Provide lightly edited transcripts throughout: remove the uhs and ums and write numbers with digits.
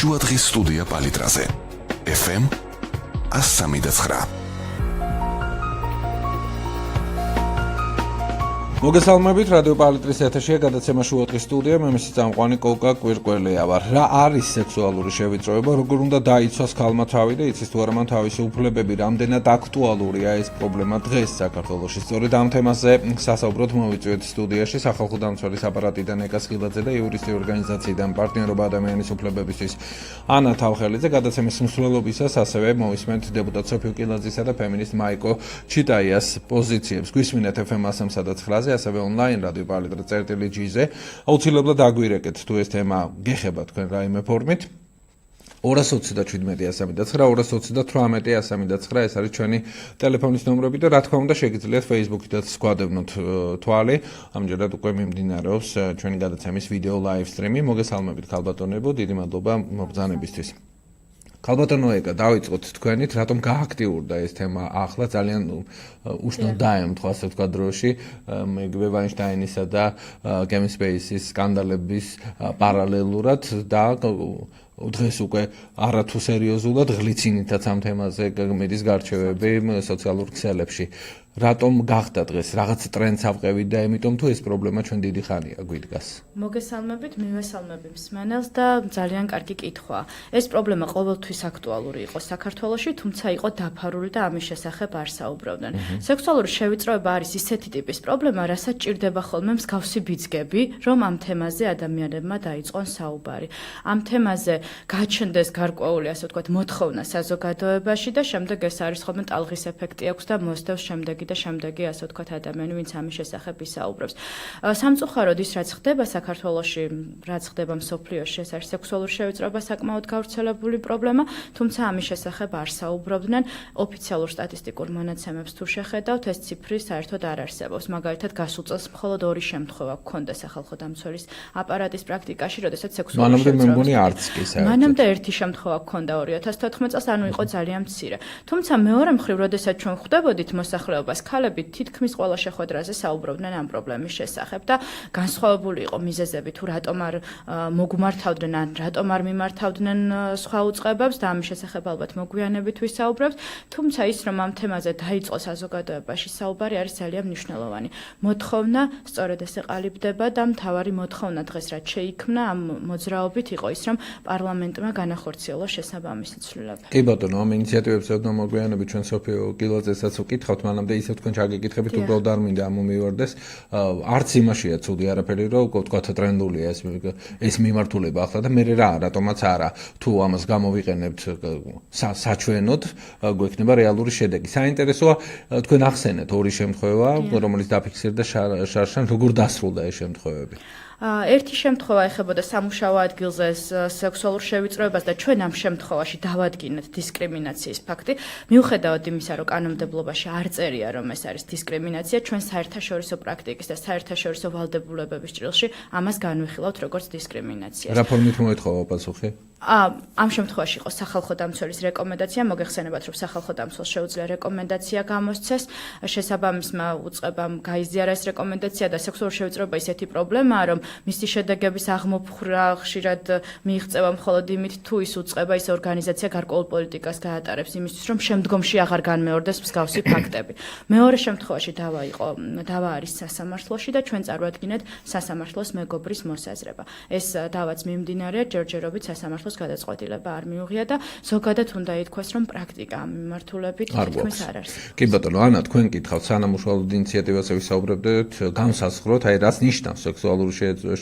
შუადღის სტუდია პალიტრაზე. FM 103.9. მოგესალმებით, რადიო პალიტრის ეთერშია გადაცემა შუადღის სტუდია, მე მისი წამყვანი კოკა კვირკველია ვარ. რა არის სექსუალური შევიწროება, როგორ უნდა დაიცვას ქალმა თავი და იცის თუ არა მან თავისი უფლებები, რამდენად აქტუალურია ეს პრობლემა დღეს საქართველოში. სწორედ ამ თემაზე სასაუბროდ მოვიწვიეთ სტუდიაში სახალხო დამცველის აპარატიდან ეკას ხილაძე და იურისტის ორგანიზაციიდან პარტნიორობა ადამიანის უფლებებისთვის ანა თავხელიძე. გადაცემის მსვლელობისას ასევე მოусმინეთ დეპუტატ სოფიო კილაძისა და ფემინისტ მაიკო ჩიტაიას პოზიციებს. გვისმინეთ FM 103.9 ასევე ონლაინ რადიო პალიტრა წერტილი-ჯიზე. აუცილებლად აგვირეკეთ თუ ეს თემა გეხება თქვენ რაიმე ფორმით. 227-139, 228-139 ეს არის ჩვენი ტელეფონის ნომრები და რა თქმა უნდა შეგიძლიათ Facebook-იდაც გვადევნოთ თვალი. ამჯერად უკვე მიმდინარეობს ჩვენი გადაცემის ვიდეო ლაივ სტრიმი. მოგესალმებით ქალბატონებო, დიდი მადლობა მობრძანებისთვის. ქალბატონო ეკა, დავიწყოთ თქვენით, რატომ გააქტიურდა ეს თემა ახლა ძალიან უშნო დაემთხვა ასე ვთქვა დროში მეგრე ვაინშტაინისა და კევინ სპეისის სკანდალების პარალელურად და დღეს უკვე არათუ სერიოზულად ღლიცინითაც ამ თემაზე მიდის გარჩევები სოციალურ ქსელებში. რატომ გახდა დღეს რაღაც ტრენდს ავყევით და ამიტომ თუ ეს პრობლემა ჩვენ დიდი ხანია გვიდგას. მოგესალმებით, მივესალმები მსმენელს და ძალიან კარგი კითხვაა. ეს პრობლემა ყოველთვის აქტუალური იყო საქართველოში, თუმცა იყო დაფარული და ამის შესახებ არ საუბრობდნენ. სექსუალური შევიწროება არის ისეთი ტიპის პრობლემა, რასაც ჭირდება ხოლმე მსგავსი ბიძგები, რომ ამ თემაზე ადამიანებმა დაიწყონ საუბარი. ამ თემაზე გაჩნდეს გარკვეული, ასე ვთქვათ, მოთხოვნა საზოგადოებაში და შემდეგ ეს არის ხოლმე ტალღის ეფექტი აქვს და მოსდევს შემდეგი და შემდეგი, ასე ვთქვათ, ადამიანი, ვინც ამის შესახებ ისაუბრებს. სამწუხაროდ ის რაც ხდება საქართველოში, რაც ხდება მსოფლიოში, ეს არის სექსუალური შევიწროება საკმაოდ გავრცელებული პრობლემა, თუმცა ამის შესახებ არ საუბრობდნენ. ოფიციალურ სტატისტიკურ მონაცემებს თუ შეხედავთ, ეს ციფრი საერთოდ არ არსებობს. მაგალითად, გასულ წელს მხოლოდ 2 შემთხვევა გქონდა სახალხო დამცველის აპარატის პრაქტიკაში, როდესაც სექსუალური შევიწროება მანამდე ერთი შემთხვევა გქონდა 2014 წელს, ანუ იყო ძალიან მცირე. თუმცა მეორე მხრივ, როდესაც ჩვენ ხვდებოდით მოსახლეობას, ქალები თითქმის ყველა შეხვედრაზე საუბრობდნენ ამ პრობლემის შესახებ და განსხვავებული იყო მიზეზები, თუ რატომ არ მოგმართავდნენ ან რატომ არ მიმართავდნენ სხვა უწყებებს და ამის შესახებ ალბათ მოგვიანებით ვისაუბრებთ. თუმცა ის, რომ ამ თემაზე დაიწყო საზოგადოებაში საუბარი, არის ძალიან მნიშვნელოვანი. მოთხოვნა სწორედ ეს ეყალიბდება და მთავარი მოთხოვნა დღეს რაც შეიქმნა ამ მოძრაობით იყო ის, რომ პარლამენტმა განახორციელოს შესაბამისი ცვლილებები. კი ბატონო, ამ ინიციატივებს ოდნავ მოგვიანებით ჩვენ სოფიო კილაძესაც ვკითხავთ, მანამდე ისევ თქვენ ჩაგეკითხებით, უბრალოდ არ მინდა ამომივარდეს. არც იმაშია ცუდი არაფერი, რომ ვთქვათ ტრენდულია ეს მიმართულება ახლა და მე რატომაც არა, თუ ამას გამოვიყენებთ საჩვენოდ, გვექნება რეალური შედეგი. საინტერესოა თქვენ ახსენეთ 2 შემთხვევა, რომელიც დაფიქსირდა შარშან, როგორ დასრულდა ეს შემთხვევები. ერთი შემთხვევა ეხებოდა სამუშაო ადგილზე სექსუალურ შევიწროებას და ჩვენ ამ შემთხვევაში დავადგინეთ დისკრიმინაციის ფაქტი. მიუხედავად იმისა, რომ კანონმდებლობაში არ წერია, რომ ეს არის დისკრიმინაცია, ჩვენ საერთაშორისო პრაქტიკის და საერთაშორისო ვალდებულებების ჭრილში ამას განვიხილავთ როგორც დისკრიმინაციას. რა ფორმით მოეთხოვა პასუხი? ამ შემთხვევაში იყო სახალხო დამცველის რეკომენდაცია, მოგეხსენებათ, რომ სახალხო დამცველს შეუძლია რეკომენდაცია გამოსცეს, შესაბამისმა უწყებამ გაიზიარა ეს რეკომენდაცია და სექსუალური შევიწროება ისეთი პრობლემაა, რომ მისი შედეგების აღმოფხვრა ხშირად მიიღწევა მხოლოდ იმით, თუ ის უწყება, ის ორგანიზაცია გარკვეულ პოლიტიკას გაატარებს იმისთვის, რომ შემდგომში აღარ განმეორდეს მსგავსი ფაქტები. მეორე შემთხვევაში დავა არის სასამართლოში და ჩვენ წარვადგინეთ სასამართლოს მეგობრის მოსაზრება. ეს დავაც მიმდინარეა ჯერჯერობით სასამართლოს გადაწყვეტილება არ მიუღია და ზოგადად უნდა ითქვას, რომ პრაქტიკა ამ მიმართულებით თითქმის არ არსებობს. კი ბატონო, ანა, თქვენ კითხავთ, სანამ უშუალოდ ინიციატივაზე ვისაუბრებდით, განსაზღვროთ, აი რას ნიშნავს სექსუალური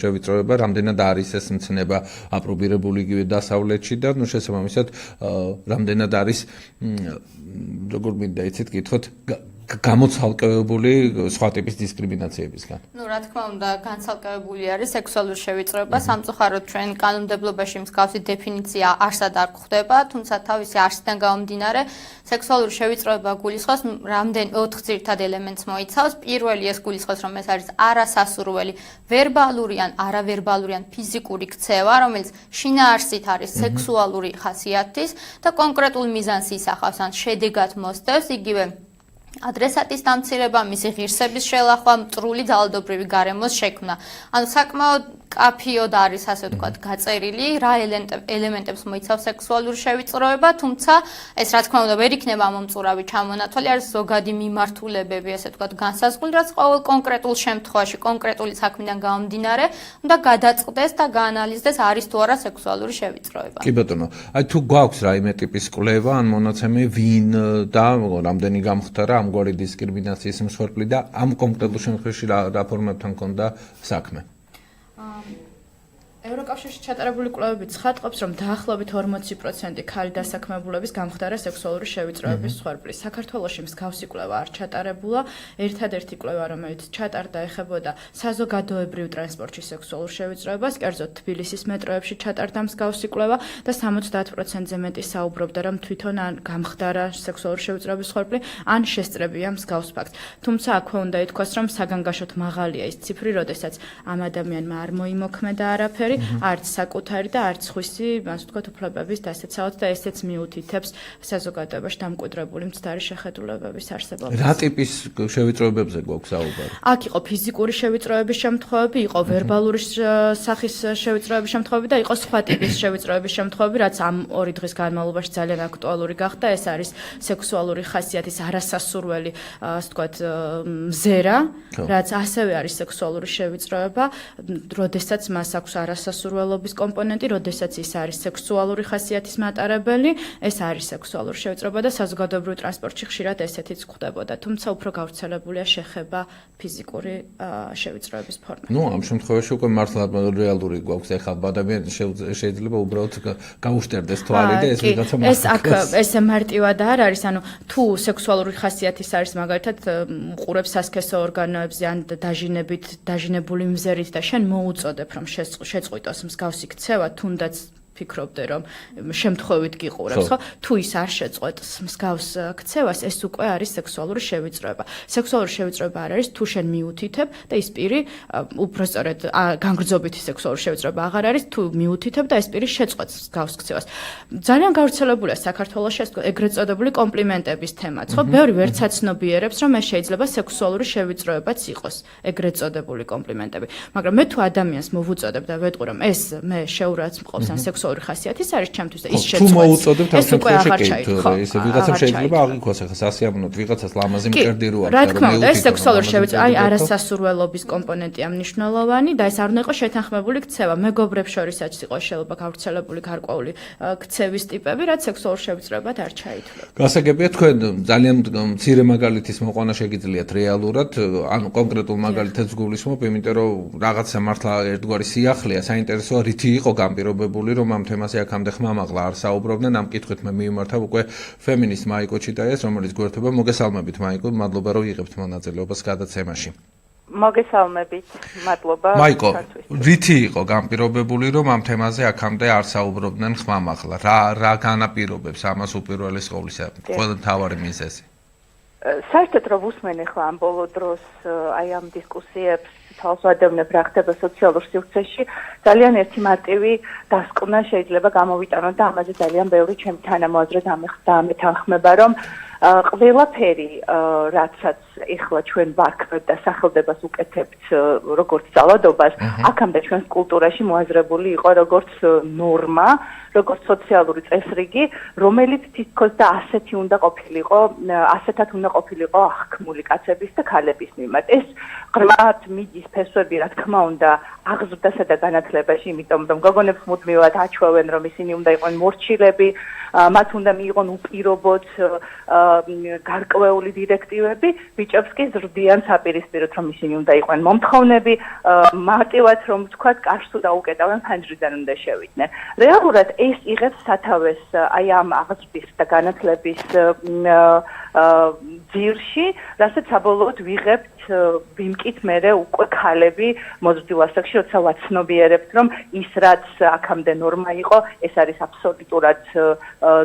შევიწროება, რამდენად არის ეს მცნება აპრობირებული იგივე დასავლეთში და შესაბამისად რამდენად არის როგორ მინდა იცით კითხოთ გამოცალკევებული სხვა ტიპის დისკრიმინაციებისგან. რა თქმა უნდა, განცალკევებული არის სექსუალური შევიწროება, სამწუხაროდ ჩვენ კანონმდებლობაში მსგავსი დეფინიცია არსად არ გვხვდება, თუმცა თავისი არსიდან გამომდინარე, სექსუალური შევიწროება გულისხმობს 4 ძირითად ელემენტს მოიცავს. პირველი ეს გულისხმობს, რომ ეს არის არასასურველი, ვერბალური ან არავერბალური ან ფიზიკური ქცევა, რომელიც შინაარსით არის სექსუალური ხასიათის და კონკრეტულ მიზანს ისახავს ან შედეგად მოსდევს, იგივე ადრესატის დამცირება, მისი ღირსების შელახვა, მტრული ძალადობრივი გარემოს შექმნა. ანუ საკმაოდ კაფიოდ არის ასე ვთქვათ გაწერილი, რა ელემენტებს მოიცავს სექსუალური შევიწროება, თუმცა ეს რა თქმა უნდა ვერ იქნება მომწურავი ჩამონათვალი, არის ზოგადი მიმართულებები, ასე ვთქვათ, განსაზღვრული, რაც ყოველ კონკრეტულ შემთხვევაში, კონკრეტული საქმიდან გამომდინარე, უნდა გადაწყდეს და გაანალიზდეს არის თუ არა სექსუალური შევიწროება. კი ბატონო, აი თუ გვაქვს რაიმე ტიპის კვლევა ან მონაცემი, ვინ და რამდენი გამხდარა ამგვარი დისკრიმინაციის მსხვერპლი და ამ კონკრეტულ შემთხვევაში რა ფორმებთან ჰქონდა საქმე? ევროკავშირში ჩატარებული კვლევები ცხადყოფს, რომ დაახლოებით 40% ქალი დასაქმებულების გამხდარა სექსუალური შევიწროების მსხვერპლი. საქართველოში მსგავსი კვლევა არ ჩატარებულა. ერთადერთი კვლევა, რომელიც ჩატარდა, ეხებოდა საზოგადოებრივ ტრანსპორტში სექსუალურ შევიწროებას, კერძოდ თბილისის მეტროებში ჩატარდა მსგავსი კვლევა და 70%-ზე მეტი საუბრობდა, რომ თვითონ ან გამხდარა სექსუალური შევიწროების მსხვერპლი, ან შესწრებია მსგავს ფაქტს. თუმცა აქვე უნდა ითქვას, რომ საგანგაშოდ მაღალია ის ციფრი, როდესაც ამ ადამიანმა არ მოიმოქმედა არაფერი. არც საკუთარი და არც სხვისი, ასე ვთქვათ, უფლებების დასაცავად და ესეც მიუთითებს საზოგადოებაში დამკვიდრებული მცდარი შეხედულებების არსებობას. რა ტიპის შევიწროებებზე გვაქვს საუბარი? აქ იყო ფიზიკური შევიწროების შემთხვევები, იყო ვერბალური სახის შევიწროების შემთხვევები და იყო სხვა ტიპის შევიწროების შემთხვევები, რაც ამ 2 დღის განმავლობაში ძალიან აქტუალური გახდა. ეს არის სექსუალური ხასიათის არასასურველი, ასე ვთქვათ, მზერა, რაც ასევე არის სექსუალური შევიწროება, როდესაც მას აქვს არასასურველობის კომპონენტი, როდესაც ის არის სექსუალური ხასიათის მატარებელი, ეს არის სექსუალური შევიწროება და საზოგადოებრივ ტრანსპორტში ხშირად ესეთიც გვხვდებოდა, თუმცა უფრო გავრცელებულია შეხება ფიზიკური შევიწროების ფორმები. ამ შემთხვევაში უკვე მართლა რეალური გვაქვს, ეხლა ადამიანს შეიძლება უბრალოდ გაუშტერდეს თვალი და ეს ვიღაცა მოხდეს. ეს მარტივად არ არის, ანუ თუ სექსუალური ხასიათის არის მაგალითად უყურებს სასქესო ორგანოებზე ან დაჟინებული მზერით და შენ მოუწოდებ რომ შეწყვიტოს მსგავსი ქცევა, თუნდაც ფიქრობდე რომ შემთხვევით გიყურებს, ხო? თუ ის არ შეწყვეტს მსგავს ქცევას, ეს უკვე არის სექსუალური შევიწროება. სექსუალური შევიწროება არ არის თუ შენ მიუთითებ და ის პირი უბრალოდ განგრძობითი სექსუალური შევიწროება აღარ არის თუ მიუთითებ და ეს პირი შეწყვეტს მსგავს ქცევას. ძალიან გავრცელებულია საქართველოში ეგრეთ წოდებული კომპლიმენტების თემაც, ხო? ბევრი ვერცაცნობიერებს რომ ეს შეიძლება სექსუალური შევიწროებაც იყოს, ეგრეთ წოდებული კომპლიმენტები. მაგრამ მე თუ ადამიანს მოვუწოდებ და ვეტყვი რომ ეს მე შეურაც მყავს ან სექსუალური ხასიათის არის ჩემთვის და ის შეწყვეტს. თუ მოუწოდებთ ამ შემთხვევაში ეს ვიღაცამ შეიძლება აღიქვას ახლა სასიამოვნოდ ვიღაცას ლამაზი მკერდი რო აქვს რა თქმა უნდა ეს სექსუალური შევიწროება აი არასასურველობის კომპონენტია მნიშვნელოვანი და ეს არ უნდა იყოს შეთანხმებული ქცევა. მეგობრებს შორისაც იყო შეიძლება გავრცელებული გარკვეული ქცევის ტიპები, რაც სექსუალურ შევიწროებად არ ჩაითვლება. გასაგებია თქვენ ძალიან მცირე მაგალითის მოყვანა შეგიძლიათ რეალურად, ანუ კონკრეტულ მაგალითებს გულისხმობ, იმიტომ რომ რაღაცა მართლა ერთგვარი სიახლეა, საინტერესოა რითი იყო განპირობებული რომ ამ თემაზე აქამდე ხმამაღლა არ საუბრობდნენ. ამ კითხვით მე მიმართავ უკვე ფემინისტ მაიკო ჩიტაიას, რომელიც გვერდება. მოგესალმებით მაიკო, მადლობა რომ იღებთ მონაწილეობას გადაცემაში. მოგესალმებით, მადლობა. მაიკო, რითი იყო განპირობებული რომ ამ თემაზე აქამდე არ საუბრობდნენ ხმამაღლა? რა განაპირობებს ამას უპირველეს ყოვლისა? ყველა მთავარი მიზეზი. საერთოდ რომ უსმენე ხო ამ ბოლო დროს აი ამ დისკუსიებს თავს ვადევნებ რა ხდება სოციალურ სივრცეში, ძალიან ერთი მარტივი დასკვნა შეიძლება გამოვიტანოთ და ამაზე ძალიან ბევრი ჩემი თანამოაზრე დამეთანხმება, რომ ყველაფერი, რაცაც ეხლა ჩვენ ვარქმევთ და სახელდებას უკეთებთ როგორც ძალადობას, აქამდე ჩვენს კულტურაში მოაზრებული იყო როგორც ნორმა, როგორც სოციალური წესრიგი, რომელიც თითქოს და ასეთად უნდა ყოფილიყო აღქმული კაცების და ქალების მიმართ. ეს ღრმად მიდის ფესვები, რა თქმა უნდა, აღზრდასა და განათლებაში, იმიტომ რომ გოგონებს მუდმივად აჩვევენ, რომ ისინი უნდა იყვნენ მორჩილები, მათ უნდა მიიღონ უპირობოდ გარკვეული დირექტივები, ბიჭებს კი ზრდიან საპირისპიროდ, რომ ისინი უნდა იყვნენ მომთხოვნები, მარტივად რომ ვთქვათ, კარს თუ დაუკეტავენ, ფანჯრიდან უნდა შევიდნენ. რეალურად ეს იღებს სათავეს აი ამ აღზრდის და განათლების ძირში, რასაც საბოლოოდ ვიღებთ ვიმკით მერე უკვე ქალები მოზრდილ ასაკში, როცა ვაცნობიერებთ, რომ ის რაც აქამდე ნორმა იყო, ეს არის აბსოლუტურად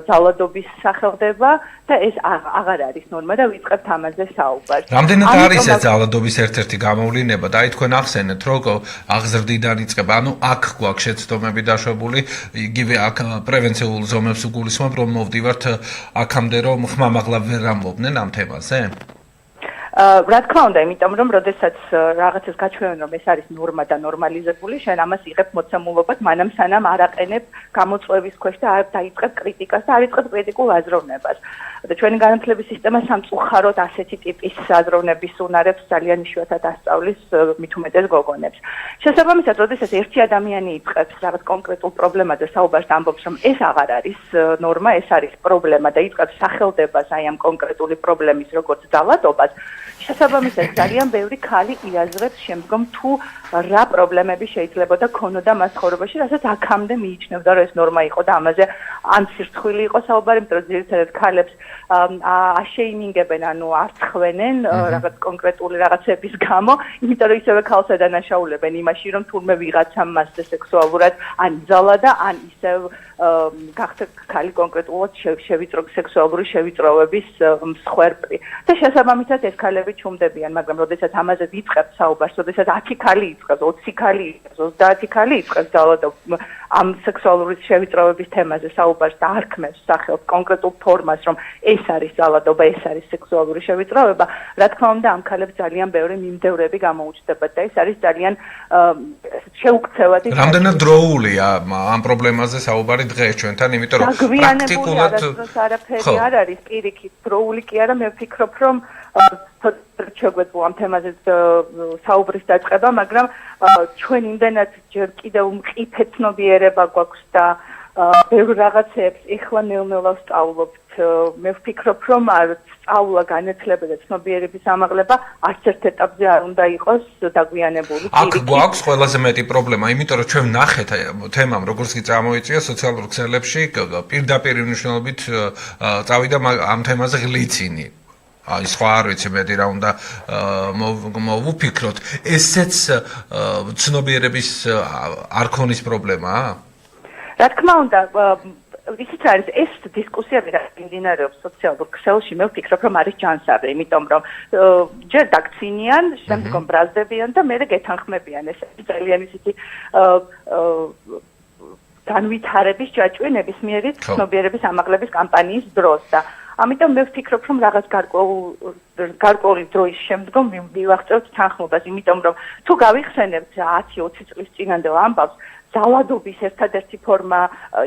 ძალადობის სახელდება და ეს აღარ არის ნორმა და ვიწყებთ ამაზე საუბარს. რამდენად არის ეს ძალადობის ერთ-ერთი გამოვლინება და აი თქვენ ახსენეთ, რომ აღზრდიდან იწყება, ანუ აქ გვაქვს შეცდომები დაშვებული, იგივე აქ პრევენციულ ზომებს უგულისხმობ, რომ მოვდივართ აქამდე რომ ხმამაღლა ვერ ამბობდნენ ამ თემაზე? რა თქმა უნდა, იმიტომ რომ როდესაც რაღაცას გაჩვენონ რომ ეს არის ნორმა და ნორმალიზებული, შენ ამას იღებ მოცემულობად, მანამ სანამ არ აყენებ გამოწვევის ქვეშ და არ დაიწყებ კრიტიკას და არ იწყებ კრიტიკულ აზროვნებას. და ჩვენი განათლების სისტემა სამწუხაროდ ასეთი ტიპის აზროვნების უნარებს ძალიან იშვიათად ასწავლის მით უმეტეს გოგონებს. შესაბამისად, როდესაც ერთი ადამიანი იწყებს რაღაც კონკრეტულ პრობლემაზე საუბარს ამბობს, რომ ეს აღარ არის ნორმა, ეს არის პრობლემა და იწყებს სახელდებას აი ამ კონკრეტული პრობლემის როგორც ძალადობას, შესაბამისად ძალიან ბევრი ქალი იაზრებს შემდგომ თუ რა პრობლემები შეიძლება და ქონოდა მას ცხოვრებაში, რასაც აქამდე მიიჩნევდა, რომ ეს ნორმა იყო და ამაზე ან სირცხვილი იყო საუბარი, იმიტომ რომ ძირითადად ქალებს აშეიმინგებენ, ანუ არცხვენენ რაღაც კონკრეტული რაღაცების გამო, იმიტომ რომ ისევე ქალს ადანაშაულებენ იმაში, რომ თურმე ვიღაცამ მასზე სექსუალურად ან იზალა და ან ისევ გახდა ქალი კონკრეტულად სექსუალური შევიწროების მსხვერპლი. და შესაბამისად ეს ქალები ჩუმდებიან, მაგრამ როდესაც ამაზე ვიწყებთ საუბარს, როდესაც 10 ქალი იწყებს, 20 ქალი იწყებს, 30 ქალი იწყებს ძალადობას ამ სექსუალური შევიწროების თემაზე საუბარს და არქმევს სახელს კონკრეტულ ფორმას, რომ ეს არის ძალადობა, ეს არის სექსუალური შევიწროება, რა თქმა უნდა, ამ ქალებს ძალიან ბევრი მიმდევრები გამოუჩნდებათ და ეს არის ძალიან შეუქცევადი. რამდენად დროულია ამ პრობლემაზე საუბარი დღეს ჩვენთან, იმიტომ რომ პრაქტიკულად არაფერი არ არის პირიქით, დროული კი არა, მე ვფიქრობ, რომ შეგვეძლო ამ თემაზე საუბრის დაწყება, მაგრამ ჩვენ იმდენად ჯერ კიდევ მყიფე ცნობიერება გვაქვს და ბევრ რაღაცებს ეხლა ნელ-ნელა ვსწავლობთ. მე ვფიქრობ, რომ სწავლა, განათლება და ცნობიერების ამაღლება არც ერთ ეტაპზე არ უნდა იყოს დაგვიანებული. აქ გვაქვს ყველაზე მეტი პრობლემა, იმიტომ რომ ჩვენ ვნახეთ თემამ, როგორც კი წამოიწია სოციალურ ქსელებში, პირდაპირ მნიშვნელობით წავიდა ამ თემაზე ღლიცინი. აი სხვა არ ვიცი მეტი რა უნდა მოვუფიქროთ. ესეც ცნობიერების არქონის პრობლემაა? რა თქმა უნდა, ისიც არის ეს დისკუსიები რაც მიმდინარეობს სოციალურ ქსელში, მე ვფიქრობ, რომ არის ჯანსაღი, იმიტომ რომ ჯერ დაგცინიან, შემდგომ ბრაზდებიან და მერე გეთანხმებიან. ეს ძალიან ისეთი განვითარების ჯაჭვი ნებისმიერი ცნობიერების ამაღლების კამპანიის დროს და ამიტომ მე ვფიქრობ, რომ რაღაც გარკვეული დროის შემდგომ მივახწევთ თანხმობას, იმიტომ რომ თუ გავიხსენებთ 10-20 წლის წინანდელ ამბავს, ძალადობის ერთადერთი ფორმა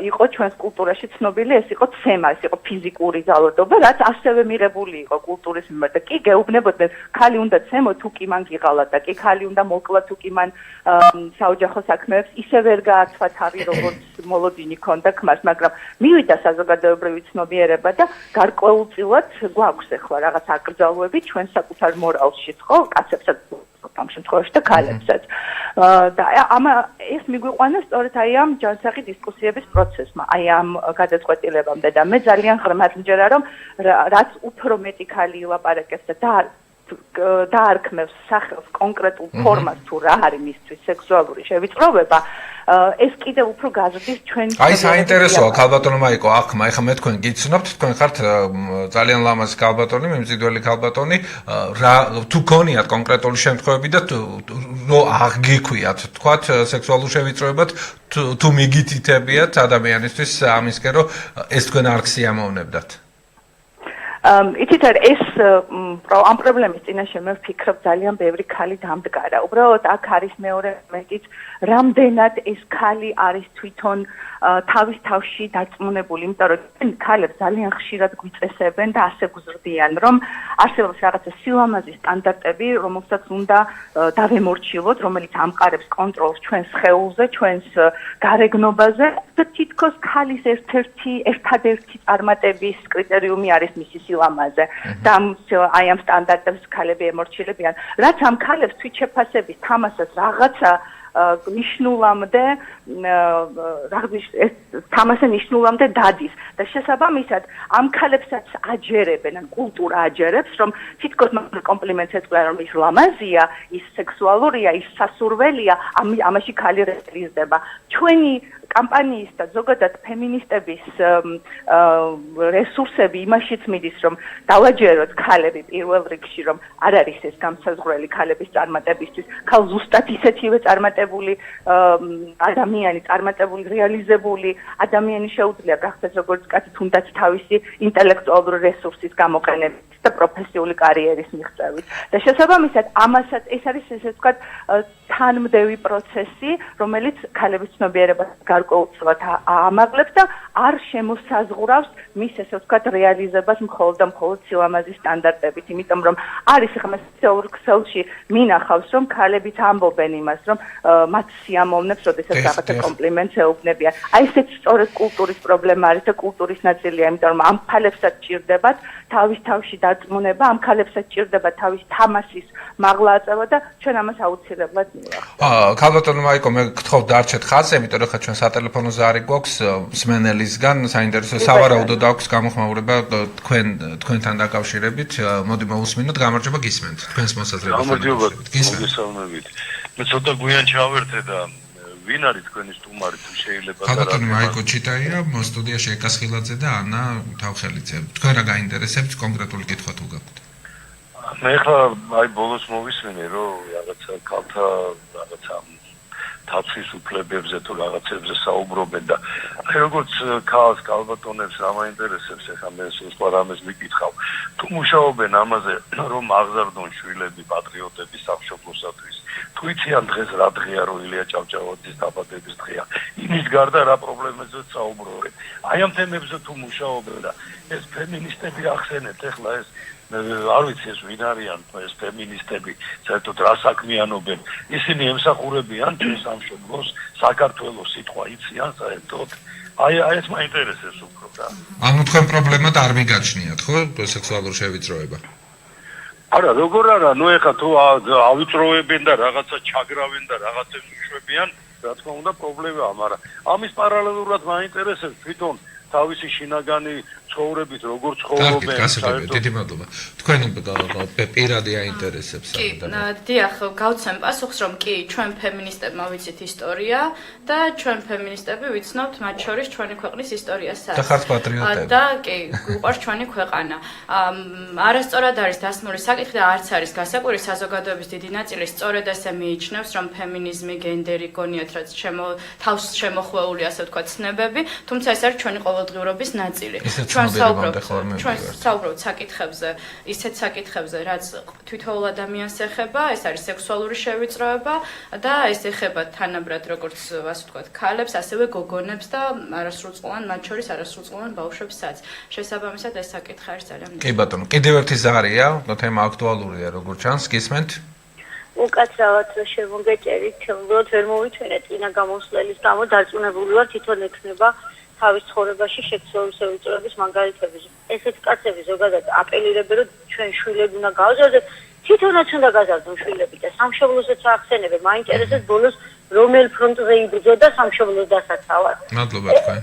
იყო ჩვენს კულტურაში ცნობილი, ეს იყო ცემა, ეს იყო ფიზიკური ძალადობა, რაც ასევე მიღებული იყო კულტურის მიმართ. და კი გეუბნებოდნენ, ქალი უნდა ცემო, თუ კი მან გიღალა და კი ქალი უნდა მოკლა, თუ კი მან საოჯახო საქმეებს ისე ვერ გააცვა თავი, როგორც მოლოდინი ქონდა ქმარს, მაგრამ მივიდა საზოგადოებრივი ცნობიერება და გარკვეულწილად გვაქვს ახლა რაღაც აკრძალვები ჩვენ საკუთარ მორალშიც, ხო, კაცებსაც ამ შემთხვევაში და ქალებსაც. და ეს მიგვიყვანა სწორედ აი ამ ჯანსაღი დისკუსიების პროცესმა, აი ამ გადაწყვეტილებამდე და მე ძალიან ღრმად მჯერა, რომ რაც უფრო მეტი ქალი ილაპარაკებს და დაარქმევს სახელს კონკრეტულ ფორმას თუ რა არის მისთვის სექსუალური შევიწროება, ეს კიდევ უფრო გაზრდის ჩვენი. აი საინტერესოა ქალბატონო მაიკო, ახლა მე თქვენ გიცნობთ, თქვენ ხართ ძალიან ლამაზი ქალბატონი, მიმზიდველი ქალბატონი, რა თუ გონიათ კონკრეტული შემთხვევები და რო აღგიქვიათ, თქვათ სექსუალურ შევიწროებად, თუ მიგითითებიათ ადამიანისთვის ამისკენ, რომ ეს თქვენ არ გსიამოვნებდათ. იცით ეს ამ პრობლემის წინაშე მე ვფიქრობ ძალიან ბევრი ქალი დამდგარა. უბრალოდ აქ არის მეორე მომენტიც, რამდენად ეს ქალი არის თვითონ თავის თავში დაწმუნებული, იმიტომ რომ ქალებს ძალიან ხშირად გვიწესებენ და ასე გზრდიან, რომ არსებობს რაღაცა სილამაზის სტანდარტები, რომელსაც უნდა დავემორჩილოთ, რომელიც ამყარებს კონტროლს ჩვენს სხეულზე, ჩვენს გარეგნობაზე და თითქოს ქალის ერთადერთი წარმატების კრიტერიუმი არის მისი სილამაზე და აი ამ სტანდარტებს ქალები ემორჩილებიან, რაც ამ ქალებს თვითშეფასების თამასას რაღაცა ნიშნულამდე თამასა ნიშნულამდე დადის და შესაბამისად ამ ქალებსაც აჯერებენ, ან კულტურა აჯერებს, რომ თითქოს მას კომპლიმენტს ეწყვიან, რომ ის ლამაზია, ის სექსუალურია, ის სასურველია, ამაში ქალი რეალიზდება. ჩვენი კამპანიის და ზოგადად ფემინისტების რესურსები იმაშიც მიდის, რომ დავაჯეროთ ქალები პირველ რიგში, რომ არ არის ეს გამსაზღვრელი ქალების წარმატებისთვის, ქალ ზუსტად ისეთივე წარმატებული ადამიანი, წარმატებული, რეალიზებული ადამიანი შეუძლია გახდეს როგორც კაცი, თუნდაც თავისი ინტელექტუალური რესურსის გამოყენებით და პროფესიული კარიერის მიღწევით. და შესაბამისად, ამასაც ეს არის ესე ვთქვათ თანმდევი პროცესი, რომელიც ქალების ცნობიერებას გარკვეულწილად აამაღლებს და არ შემოსაზღვრავს მის ესე ვთქვათ რეალიზებას მხოლოდ და მხოლოდ სილამაზის სტანდარტებით, იმიტომ რომ არის ახლა სოციალურ ქსელში მინახავს, რომ ქალებიც ამბობენ იმას, რომ მათ სიამოვნებს, როდესაც რაღაცა კომპლიმენტს ეუბნებიან. აი ესეც სწორედ კულტურის პრობლემა არის და კულტურის ნაწილია, იმიტომ რომ ამ ქალებსაც ჭირდებათ თავის თავში დაწმუნება, ამ ქალებსაც ჭირდება თავის თამასის მაღლა აწევა და ჩვენ ამას აუცილებლად მივახცევთ. ქალბატონო მაიკო, მე გთხოვ დარჩეთ ხაზზე, იმიტომ რომ ხა ჩვენ სატელეფონო ზარი გვაქვს მსმენელისგან, საინტერესო სავარაუდოდ აქვს გამოხმაურება თქვენთან დაკავშირებით. მოდი მოусმინოთ, გამარჯობა, გისმენთ. თქვენს მოსაზრებას. გამარჯობა, გისმენთ. მე ცოტა გვიან ჩავერთე და ვინ არის თქვენი სტუმარი, თუ შეიძლება და ქალბატონო მაიკო ჩიტაია, სტუდიაში ეკასხილაძე და ანა თავხელიძე. თქვენ რა გაინტერესებთ კონკრეტული კითხვა თუ გაქვთ? მე ხა აი ბოლოს მოვისმენე, რომ რაღაცა ქალთა რაღაცა თაცის უფლებებზე თუ რაღაცებზე საუბრობენ და აი როგორც ქალს ქალბატონებს რა მაინტერესებს, ეხლა მე სხვა რამეს მიკითხავ. თუ მუშაობენ ამაზე, რომ აღზარდონ შვილები პატრიოტების სამშობლოსათვის, თუ იციან დღეს რა დღეა, რომ ილია ჭავჭავაძის დაბადების დღეა, იმის გარდა რა პრობლემებზეც საუბრობენ. აი ამ თემებზე თუ მუშაობენ და ეს ფემინისტები ახსენეთ, ეხლა ეს არ ვიცი ეს ვინ არიან ეს ფემინისტები, საერთოდ რა საქმიანობენ. ისინი ემსახურებიან ჩვენ სამშობლოს, საქართველოს სიტყვა იციან საერთოდ. აი ეს მაინტერესებს უფრო რა. ანუ თქვენ პრობლემად არ მიგაჩნიათ, ხო, სექსუალური შევიწროება? არა, როგორ არა, ნუ ეხა თუ ავიწროებენ და რაღაცა ჩაგრავენ და რაღაცებს უშვებიან, რა თქმა უნდა პრობლემაა, მაგრამ ამის პარალელურად მაინტერესებს თვითონ თავისი შინაგანი ცხოვრებით როგორ ცხოვრობენ საერთოდ. დიდი მადლობა. თქვენი პირადი აინტერესებს ადამიანს. დიახ, გავცემ პასუხს, რომ კი, ჩვენ ფემინისტებმა ვიცით ისტორია და ჩვენ ფემინისტები ვიცნობთ მათ შორის ჩვენი ქვეყნის ისტორიასაც. და ხართ პატრიოტები. და კი, უყვარს ჩვენი ქვეყანა. არასწორად არის დასმული საკითხი და არც არის გასაკვირი, საზოგადოების დიდი ნაწილი სწორედ ესე მიიჩნევს, რომ ფემინიზმი, გენდერი, გონიათ რაც თავს შემოხვეული, ასე ვთქვათ, ცნებები, თუმცა ეს არის ჩვენი ყოველდღიურობის ნაწილი. ჩვენ საუბრობთ საკითხებზე, ისეთ საკითხებზე, რაც თითოეულ ადამიანს ეხება, ეს არის სექსუალური შევიწროება და ეს ეხება თანაბრად როგორც ასე ვთქვათ, ქალებს, ასევე გოგონებს და არასრულწლოვან, მათ შორის არასრულწლოვან ბავშვებსაც. შესაბამისად ეს საკითხი არის ძალიან კი ბატონო, კიდევ ერთი ზარია, თემა აქტუალურია, როგორც ჩანს, გისმენთ? უკაცრავად შემოგეჭერით, უბრალოდ ვერ მოვიჩვენეთ წინა გამოსვლელის გამო დარწმუნებული ვარ, თვითონ ექნება თავის ცხოვრებაში სექსუალური შევიწროების მაგალითები. ესეთ კაცები ზოგადად აპელირებენ, რომ ჩვენ შვილები უნდა გავზარდოთ, თვითონაც უნდა გაზარდონ შვილები და სამშობლოსაც ახსენებენ. მაინტერესებს ბოლოს რომელ ფრონტზე იბრძოდა სამშობლოს დასაცავად. მადლობა თქვენ.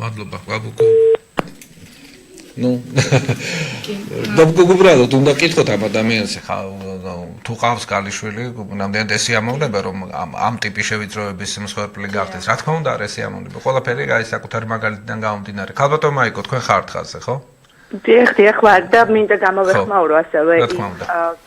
მადლობა, ბაბუკო. ნუ უბრალოდ უნდა კითხოთ ამ ადამიანს, ხა თუ ყავს კალიშვილი, ნამდვილად ეს სიამოვნება, რომ ამ ტიპის შევიწროების მსხვერპლი გახდეს. რა თქმა უნდა, არის სიამოვნება. ყველაფერი აი საკუთარი მაგალითიდან გამომდინარე. ქალბატონო მაიკო, თქვენ ხართ ხაზზე, ხო? დიახ, ვარ და მინდა გამოვეხმაურო ასევე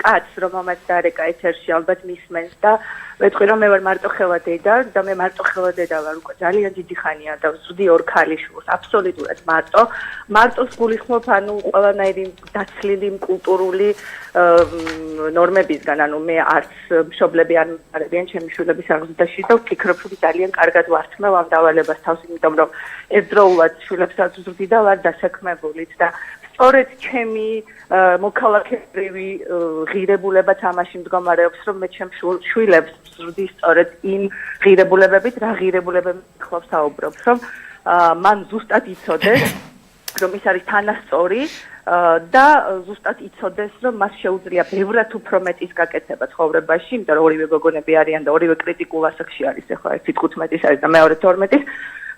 კაცს, რომელმაც დარეკა ეთერში, ალბათ მისმენს და ვეთქვი, რომ მე ვარ მარტოხელა დედა და მე მარტოხელა დედა ვარ უკვე ძალიან დიდი ხანია და ვზრდი ორ ქალიშვილს, აბსოლუტურად მარტოს გულიხმობ, ანუ ყველანაირი დაცლილი კულტურული ნორმებისგან, ანუ მე არც მშობლები არ მარებიან ჩემი შვილების აღზრდაში და ვფიქრობ, რომ ძალიან კარგად ვართმევ ამ დავალებას თავს, იმიტომ რომ ერთდროულად შვილებსაც ვზრდი და ვარ დასაქმებულიც და სწორედ ჩემი მოქალაქეებრივი ღირებულებაც ამაში მდგომარეობს, რომ მე ჩემ შვილებს ვზრდი სწორედ იმ ღირებულებებით, რა ღირებულებები ხლობს საუბრობ, რომ მან ზუსტად იცოდეს, რომ ის არის თანასწორი და ზუსტად იცოდეს, რომ მას შეუძლია ბევრად უფრო მეტის გაკეთება ცხოვრებაში, იმიტომ რომ ორივე გოგონები არიან და ორივე კრიტიკულ ასაკში არის, ახლა ერთი 15-ის არის და მეორე 12-ის.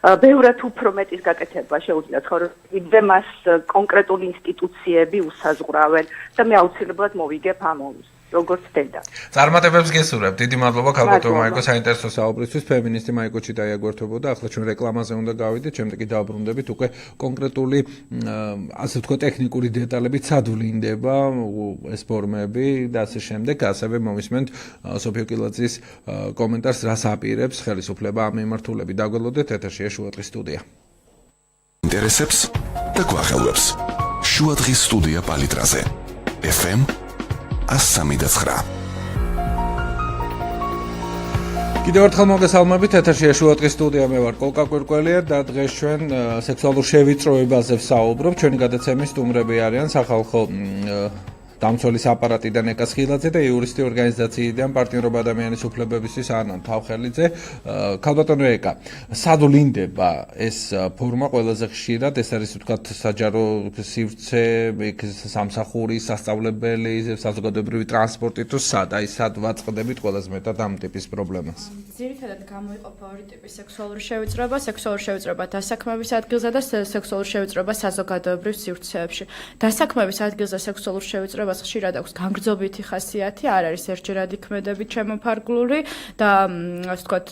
ბევრად უფრო მეტის გაკეთება შეუძლია ცხოვრებაში, მას კონკრეტული ინსტიტუციები უსაზღვრავენ და მე აუცილებლად მოვიგებ ამ ომს. როგორც დედა. წარმატებებს გესურვებთ. დიდი მადლობა ქალბატონო მაიკო საინტერესო საუბრისთვის. ფემინისტი მაიკო ჩიტა იაგვერთებოდა. ახლა ჩვენ რეკლამაზე უნდა გავიდეთ, შემდეგ კი დავბრუნდებით უკვე კონკრეტული ასე ვთქვათ ტექნიკური დეტალებით სად ვლინდება ეს ფორმები და ასე შემდეგ. ასევე მომისმენთ სოფიო კილაძის კომენტარს, რას აპირებს ხელისუფლება ამ მიმართულებით. დაგველოდეთ ეთერშია შუადღის სტუდია. ინტერესებს და გვახელვებს. შუადღის სტუდია პალიტრაზე. FM 103. კიდევ ერთხელ მოგესალმებით, ეთერშია შუადღის სტუდია, მე ვარ კოლკა კვირკველია და დღეს ჩვენ სექსუალურ შევიწროებაზე ვსაუბრობ. ჩვენი გადაცემის სტუმრები არიან სახალხო დამცველის აპარატიდან ეკა სხილაძე და იურისტი ორგანიზაციიდან პარტნიორობა ადამიანის უფლებებისთვის ანა თავხელიძე. ქალბატონო ეკა, სად ვლინდება ეს ფორმა ყველაზე ხშირად? ეს არის ვთქვათ საჯარო სივრცე, სამსახური, სასწავლებელი, საზოგადოებრივი ტრანსპორტი თუ სად? აი სად ვაწყდებით ყველაზე მეტად ამ ტიპის პრობლემას? ძირითადად გამოიყოფა ორი ტიპის სექსუალური შევიწროება, სექსუალური შევიწროება დასაქმების ადგილზე და სექსუალური შევიწროება საზოგადოებრივ სივრცეებში. დასაქმების ადგილზე სექსუალური შევიწროება ხშირად აქვს განგრძობითი ხასიათი, არ არის ერთჯერადი ქმედებით შემოფარგლული და ასე ვთქვათ,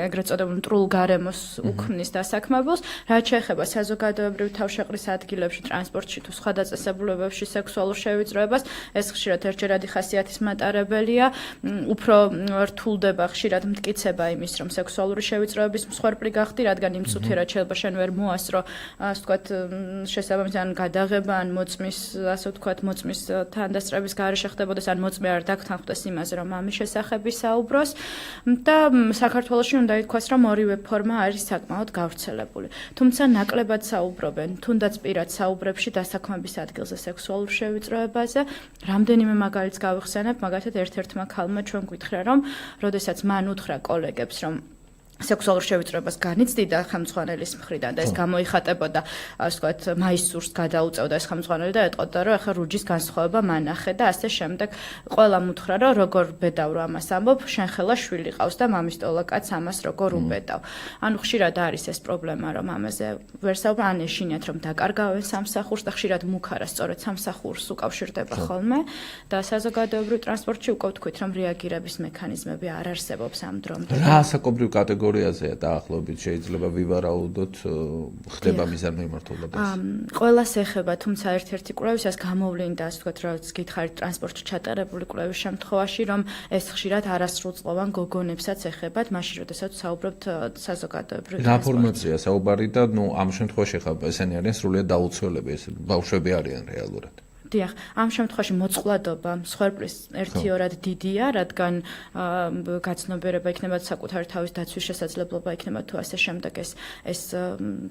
ეგრეთ წოდებულ მტრულ გარემოს უქმნის დასაქმებულს, რაც შეეხება საზოგადოებრივ თავშეყრის ადგილებში, ტრანსპორტში თუ სხვა დაწესებულებებში სექსუალურ შევიწროებას, ეს ხშირად ერთჯერადი ხასიათის მატარებელია, უფრო რთულდება ხშირად მტკიცება იმის, რომ სექსუალური შევიწროების მსხვერპლი გახდი, რადგან იმ წუთიერად შეიძლება შენ ვერ მოასწრო, ასე ვთქვათ, შესაბამისი ან გადაღება, ან მოწმის, ასე ვთქვათ, მოწმის თანდასწრების გარეშე ხდებოდეს, ან მოწმე არ დაგთანხმდეს იმაზე, რომ ამის შესახებ ისაუბროს და საქართველოში უნდა ითქვას, რომ ორივე ფორმა არის საკმაოდ გავრცელებული. თუმცა ნაკლებად საუბრობენ, თუნდაც პირად საუბრებში დასაქმების ადგილზე სექსუალურ შევიწროებაზე. რამდენიმე მაგალითს გავიხსენებ, მაგალითად ერთ-ერთმა ქალმა ჩვენ გითხრა, რომ როდესაც მან უთხრა კოლეგებს, რომ სექსუალურ შევიწროებას განიცდიდა ხელმძღვანელის მხრიდან და ეს გამოიხატებოდა, ასე ვთქვათ, მაისურს გადაუწევდა ეს ხელმძღვანელი და ეტყოდა, რომ ახლა რუჯის განსხვავება მანახე და ასე შემდეგ. ყველამ უთხრა, რომ როგორ ბედავ ამას ამბობ, შენ ხელა შვილი ყავს და მამისტოლა კაც ამას როგორ უბედავ. ანუ ხშირად არის ეს პრობლემა, რომ ამაზე ვერ საუბრობენ, ან ეშინიათ, რომ დაკარგავენ სამსახურს და ხშირად მუქარა სწორედ სამსახურს უკავშირდება ხოლმე და საზოგადოებრივ ტრანსპორტში უკვე ვთქვით, რომ რეაგირების მექანიზმები არ არსებობს ამ დრომდე. რა საკობრივ კატეგორიაზეა დაახლოებით შეიძლება ვივარაუდოთ, ხდება მიზანმიმართულება? ყველას ეხება, თუმცა ერთ-ერთი კვლევისას გამოვლინდა, ასე ვთქვათ, რაც გითხარით ტრანსპორტში ჩატარებული კვლევის შემთხვევაში, რომ ეს ხშირად არასრულწლოვან გოგონებსაც ეხებათ, მაშინ როდესაც საუბრობთ საზოგადოებრივ რა ფორმაცია საუბარი და ამ შემთხვევაში ხა ესენი არიან სრულიად დაუცველები, ეს ბავშვები არიან რეალურად. დიახ, ამ შემთხვევაში მოწყვლადობა მსხვერპლის ერთიორად დიდია, რადგან გაცნობიერება იქნება საკუთარი თავის დაცვის შესაძლებლობა იქნება თუ ასე შემდეგ ეს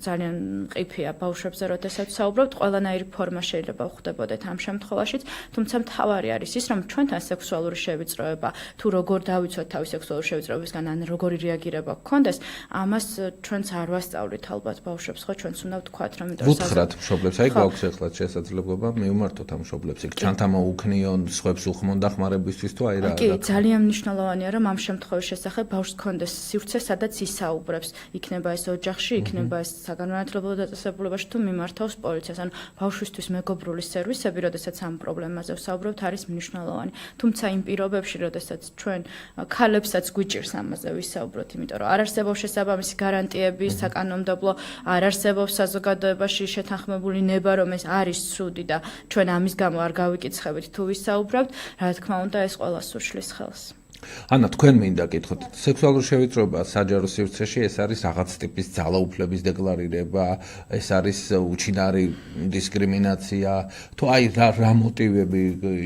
ძალიან მყიფეა ბავშვებზე, როდესაც საუბრობთ, ყველანაირი ფორმა შეიძლება ვხვდებოდეთ ამ შემთხვევაშიც, თუმცა მთავარი არის ის, რომ ჩვენთან სექსუალური შევიწროება თუ როგორ დავიცვათ თავის სექსუალური შევიწროებისგან, ან როგორი რეაგირება გქონდეს, ამას ჩვენც არ ვასწავლით ალბათ ბავშვებს, ხო, ჩვენც უნდა ვთქვათ, რომ ვუთხრათ მშობლებს, აი გვაქვს ახლა შესაძლებლობა მივმართოთ ამ მშობლებს, იქ ჩანთამა უქნიონ, სხვებს უხმონ დახმარებისთვის თუ აი რა. კი, ძალიან მნიშვნელოვანია, რომ ამ შემთხვევის შესახებ ბავშვს გქონდეს სივრცე, სადაც ისაუბრებს. იქნება ეს ოჯახში, იქნება ეს საგანმანათლებლო დაწესებულებაში თუ მიმართავს პოლიციას. ანუ ბავშვისთვის მეგობრული სერვისები, როდესაც ამ პრობლემაზე ვსაუბრობთ, არის მნიშვნელოვანი. თუმცა იმ პირობებში, როდესაც ჩვენ ქალებსაც გვიჭირს ამაზე ვისაუბროთ, იმიტომ რომ არ არსებობს შესაბამისი გარანტიები, საკანონმდებლო, არ არსებობს საზოგადოებაში შეთანხმებული ნება, რომ ეს არის ცუდი და ჩვენ ამის გამო არ გავიკიცხებით თუ ვისაუბრებთ, რა თქმა უნდა, ეს ყველას უშლის ხელს. ანა, თქვენ მინდა გითხოთ, სექსუალური შევიწროება საჯარო სივრცეში ეს არის რაღაც ტიპის ძალაუფლების დეკლარირება, ეს არის უჩინარი დისკრიმინაცია, თუ აი რა მოტივები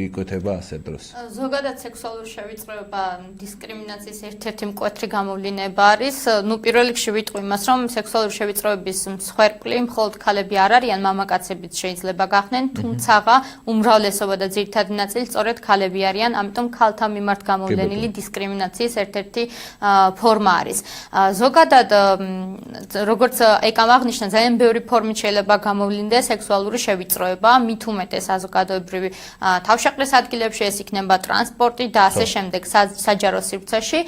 იკვეთება ასე დროს? ზოგადად სექსუალური შევიწროება დისკრიმინაციის ერთ-ერთი მკვეთრი გამოვლინება არის. ნუ პირველ რიგში ვიტყვი იმას, რომ სექსუალური შევიწროების მსხვერპლი მხოლოდ ქალები არ არიან, მამაკაცებიც შეიძლება გახდნენ, თუმცა უმრავლესობა და ძირითადი ნაწილი სწორედ ქალები არიან, ამიტომ ქალთა მიმართ გამოვლენილი სოციალური დისკრიმინაციის ერთ-ერთი ფორმა არის. ზოგადად როგორც ეკამ აღნიშნა, ძალიან ბევრი ფორმით შეიძლება გამოვლინდეს სექსუალური შევიწროება, მით უმეტეს საზოგადოებრივი თავშეყრის ადგილებში, ეს იქნება ტრანსპორტი და ასე შემდეგ საჯარო სივრცეში.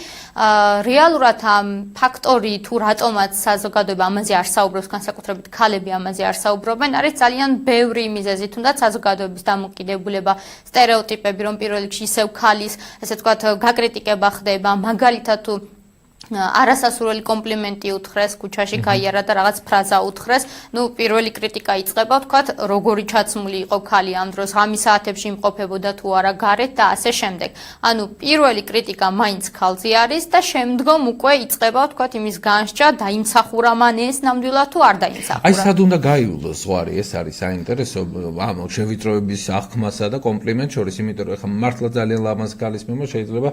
რეალურად ამ ფაქტორი თუ რატომაც საზოგადოება ამაზე არ საუბრობს, განსაკუთრებით ქალები ამაზე არ საუბრობენ, არის ძალიან ბევრი მიზეზი, თუნდაც საზოგადოების დამოკიდებულება, სტერეოტიპები, რომ პირველ რიგში ისევ ქალის, ესე ვთქვათ, გაკრიტიკება ხდება, მაგალითად თუ არასასურველი კომპლიმენტი უთხრეს, ქუჩაში გაიარა და რაღაც ფრაზა უთხრეს, პირველი კრიტიკა იწყება, ვთქვათ, როგორი ჩაცმული იყო ქალი ამ დროს, ღამის საათებში იმყოფებოდა თუ არა გარეთ და ასე შემდეგ. ანუ პირველი კრიტიკა მაინც ქალზე არის და შემდგომ უკვე იწყება, ვთქვათ, იმის განსჯა, დაიმსახურა მან ეს ნამდვილად თუ არ დაიმსახურა. აი სად უნდა გაივლოს ზღვარი, ეს არის საინტერესო ამ შევიწროების აღქმასა და კომპლიმენტ შორის, იმიტომ რომ ეხლა მართლა ძალიან ლამაზ ქალის მიმართ შეიძლება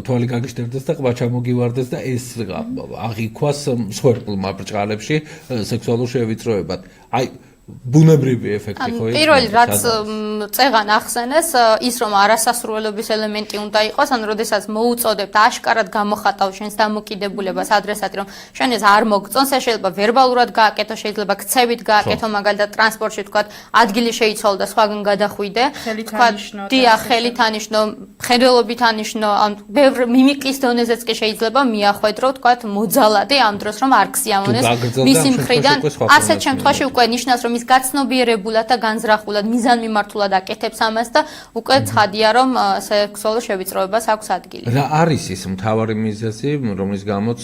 თვალი გაგიშტერდეს და ყბა ჩამოგივარდეს და ეს აღიქვას მსხვერპლმა ბრჭყალებში სექსუალურ შევიწროებად. აი ბუნებრივი ეფექტი ხო ის? პირველი რაც წეღან ახსენეს, ის რომ არასასრულობის ელემენტი უნდა იყოს, ან როდესაც მოუწოდებთ აშკარად გამოხატავ შენს დამოკიდებულებას ადრესატი, რომ შენ ეს არ მოგწონს, ეს შეიძლება ვერბალურად გააკეთო, შეიძლება ქცევით გააკეთო, მაგალითად ტრანსპორტში თქვა, ადგილი შეიცვალო და სხვაგან გადახვიდე. თქვა, დიახ, ხელით ანიშნო, მხედველობით ანიშნო, ან ბევრ მიმიკლის დონეზეც კი შეიძლება მიახვედრო, თქვა, მოძალადე ამ დროს რომ არ ქსიამონეს მისი მხრიდან. ასეთ შემთხვევაში უკვე ნიშნავს, რომ ის გაცნობიერებულად და განზრახულად მიზანმიმართულად აკეთებს ამას და უკვე ცხადია, რომ სექსუალურ შევიწროებას აქვს ადგილი. რა არის ის მთავარი მიზეზი, რომლის გამოც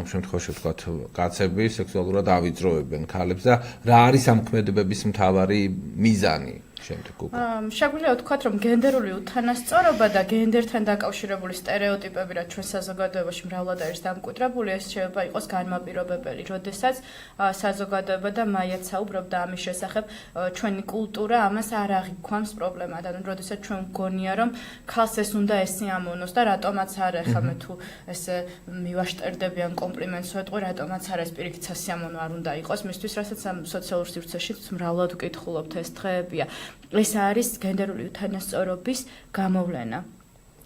ამ შემთხვევაში ვთქვათ, კაცები სექსუალურად ავიწროებენ ქალებს და რა არის ამ ქმედებების მთავარი მიზანი? შეგვიძლია ვთქვათ, რომ გენდერული უთანასწორობა და გენდერთან დაკავშირებული სტერეოტიპები, რაც ჩვენ საზოგადოებაში მრავლად არის დამკვიდრებული, ეს შეიძლება იყოს განმაპირობებელი, როდესაც საზოგადოება და მაიაც საუბრობდა ამის შესახებ, ჩვენი კულტურა ამას არ აღიქვამს პრობლემად. ანუ როდესაც ჩვენ გგონია, რომ ქალს ეს უნდა ესიამოვნოს და რატომაც არა, ხა მე თუ ესე მივაშტერდებიან კომპლიმენტს ვეტყვი, რატომაც არა ეს პირიქით სასიამოვნო არ უნდა იყოს, მისთვის რასაც ამ სოციალურ სივრცეში მრავლად ვკითხულობთ ეს დღეებია. ეს არის გენდერული უთანასწორობის გამოვლენა.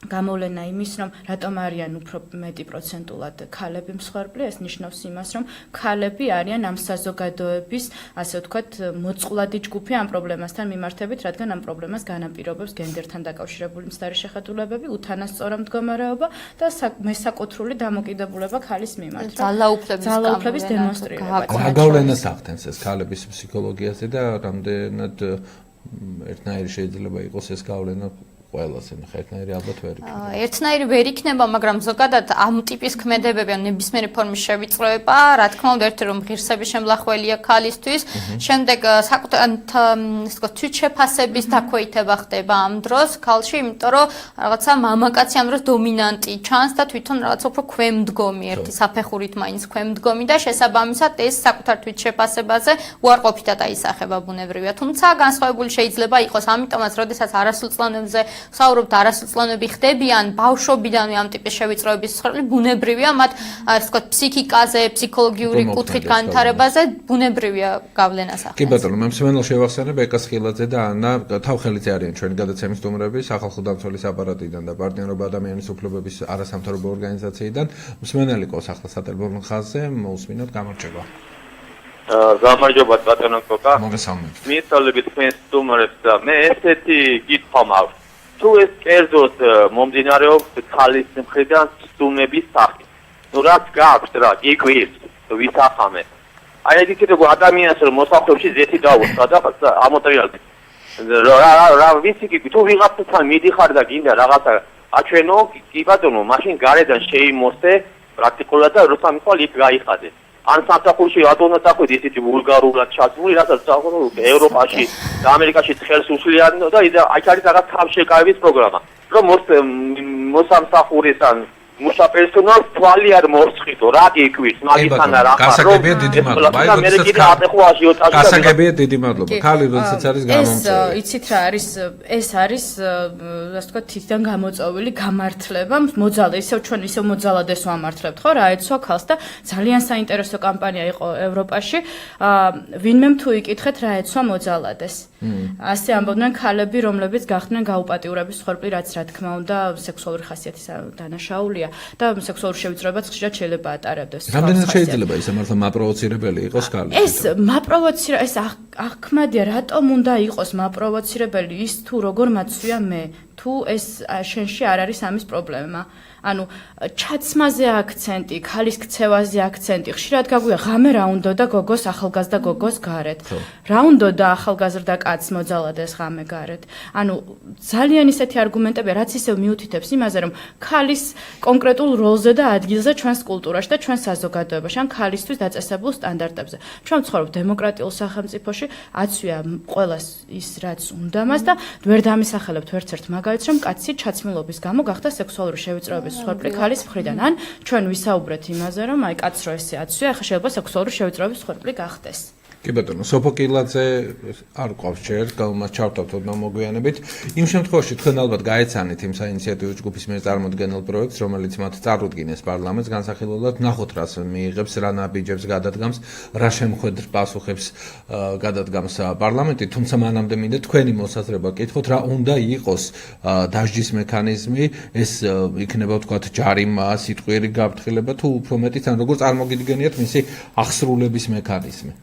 გამოვლენა იმის, რომ რატომ არიან უფრო მეტი პროცენტულად ქალები მსხვერპლი, ეს ნიშნავს იმას, რომ ქალები არიან ამ საზოგადოების, ასე ვთქვათ, მოწყვლადი ჯგუფი ამ პრობლემასთან მიმართებით, რადგან ამ პრობლემას განაპირობებს გენდერთან დაკავშირებული მცდარი შეხედულებები, უთანასწორო მდგომარეობა და მესაკუთრული დამოკიდებულება ქალის მიმართ. ძალაუფლების დემონსტრირება. რა გავლენას ახდენს ეს ქალების ფსიქოლოგიაზე და რამდენად ერთნაირი შეიძლება იყოს ეს გავლენა ყველას, ანუ ერთნაირი ალბათ ვერ იქნება. ერთნაირი ვერ იქნება, მაგრამ ზოგადად ამ ტიპის ქმედებები, ან ნებისმიერი ფორმის შევიწროება, რა თქმა უნდა, ერთი რომ ღირსების შემლახველია ქალისთვის, შემდეგ თვითშეფასების დაქვეითება ხდება ამ დროს ქალში, იმიტომ რომ რაღაცა მამაკაცი ამ დროს დომინანტი ჩანს და თვითონ რაღაცა უფრო ქვემდგომი, ერთი საფეხურით მაინც ქვემდგომი და შესაბამისად ეს საკუთარ თვითშეფასებაზე უარყოფითად აისახება ბუნებრივია. თუმცა განსხვავებული შეიძლება იყოს, ამიტომაც როდესაც არასრულწლოვნებზე საუბრობთ, არასრულწლოვნები ხდებიან ბავშვობიდანვე ამ ტიპის შევიწროების მსხვერპლი, ბუნებრივია მათ, ასე ვთქვათ, ფსიქიკაზე, ფსიქოლოგიური კუთხით განვითარებაზე ბუნებრივია გავლენას ახდენს. კი ბატონო, მე მსმენელს შევახსენებ ეკას ხილაძე და ანა თავხელიძე არიან ჩვენი გადაცემის სტუმრები სახალხო დამცველის აპარატიდან და პარტნიორობა ადამიანის უფლებების არასამთავრობო ორგანიზაციიდან. მსმენელი ყავს ახლა სატელეფონო ხაზზე, მოусმინოთ, გამარჯობა. გამარჯობა ბატონო კოკა. მოგესალმებით. მისწავლებით თქვენს სტუმრებს და მე ესეთი კითხვა მაქვს. თუ ეს კერძოდ მომდინარეობს ქალის მხრიდან სტუმების სახით. ნუ რაც გაქვს რა, იკვირს, ვისახამე. აი ეგეთი როგორ ადამიანს რომ მოსახლეში ზეთი დაუსვა და ამოტრიალდი. რა ვიცი კი თუ ვიღაცასთან მიდიხარ და გინდა რაღაცა აჩვენო, კი ბატონო, მაშინ გარედან შეიმოსე პრაქტიკულად და როცა იქ გაიხადე. ან სამსახურში ადონად ახვედი ისეთი ვულგარულად ჩაცმული, რასაც ევროპაში და ამერიკაში ხელს უსვლიან და აი არის რაღაც თავშეკავების პროგრამა. რომ მოსამსახურის ან მუშა პერსონალს თვალი არ მოსწრიტო, რა გიკვირს. მაგისთან რა გასაგებია დიდი მადლობა. აი როდესაც გასაგებია დიდი მადლობა. ქალი როდესაც არის გამომწვევი. იცით რა არის ეს არის ასე ვთქვათ თითიდან გამოწვეული გამართლება მოძალე ისევ ჩვენ ისევ მოძალადეს ვამართლებთ ხო რა ეცვა ქალს და ძალიან საინტერესო კამპანია იყო ევროპაში ვინმე თუ იკითხეთ რა ეცვა მოძალადეს ასე ამბობდნენ ქალები რომლებიც გახდნენ გაუპატიურების მსხვერპლი რაც რა თქმა უნდა სექსუალური ხასიათის დანაშაულია და სექსუალური შევიწროებაც ხშირად შეიძლება ატარებდეს რამდენად შეიძლება ისე მართლა მაპროვოცირებელი იყოს ქალი ეს ეს ახმადია რატომ უნდა იყოს მაპროვოცირებელი ის თუ როგორ მაცვია მე თუ ეს შენში არ არის ამის პრობლემა ანუ ჩაცმაზე აქცენტი, ქალის ქცევაზე აქცენტი, ხშირად გაგვია ღამე რა უნდა და გოგოს ახალგაზრდა გოგოს გარეთ. რა უნდა და ახალგაზრდა კაცს მოძალადეს ღამე გარეთ. ანუ ძალიან ისეთი არგუმენტებია, რაც ისევ მიუთითებს იმაზე, რომ ქალის კონკრეტულ როლზე და ადგილზე ჩვენს კულტურაში და ჩვენს საზოგადოებაში, ან ქალისთვის დაწესებულ სტანდარტებზე. ჩვენ ვცხოვრობ დემოკრატიულ სახელმწიფოში, აცვია ყველას ის რაც უნდა მას და ვერ დამისახელებთ ვერცერთ მაგალითს, რომ კაცი ჩაცმულობის გამო გახდა სექსუალური შევიწროების მსხვერპლი ქალის მხრიდან. ან ჩვენ ვისაუბრეთ იმაზე, რომ აი კაცს რო ესე აცვია, ახლა შეიძლება სექსუალური შევიწროების მსხვერპლი გახდეს. კი ბატონო, სოფოკილაძე არ ყავს ჯერ, მას ჩავთავთ ოდნავ მოგვიანებით. იმ შემთხვევაში თქვენ ალბათ გაეცანით იმ საინიციატივო ჯგუფის მიერ წარმოდგენილ პროექტს, რომელიც მათ წარუდგინეს პარლამენტს, განსახილველად ნახოთ რას მიიღებს, რა ნაბიჯებს გადადგამს, რა შემხედრ პასუხებს გადადგამს პარლამენტი, თუმცა მანამდე მინდა თქვენი მოსაზრება კითხოთ, რა უნდა იყოს დასჯის მექანიზმი, ეს იქნება ვთქვათ ჯარიმა, სიტყვიერი გაფრთხილება თუ უფრო მეტიც ან როგორ წარმოგიდგენიათ მისი აღსრულების მექანიზმი.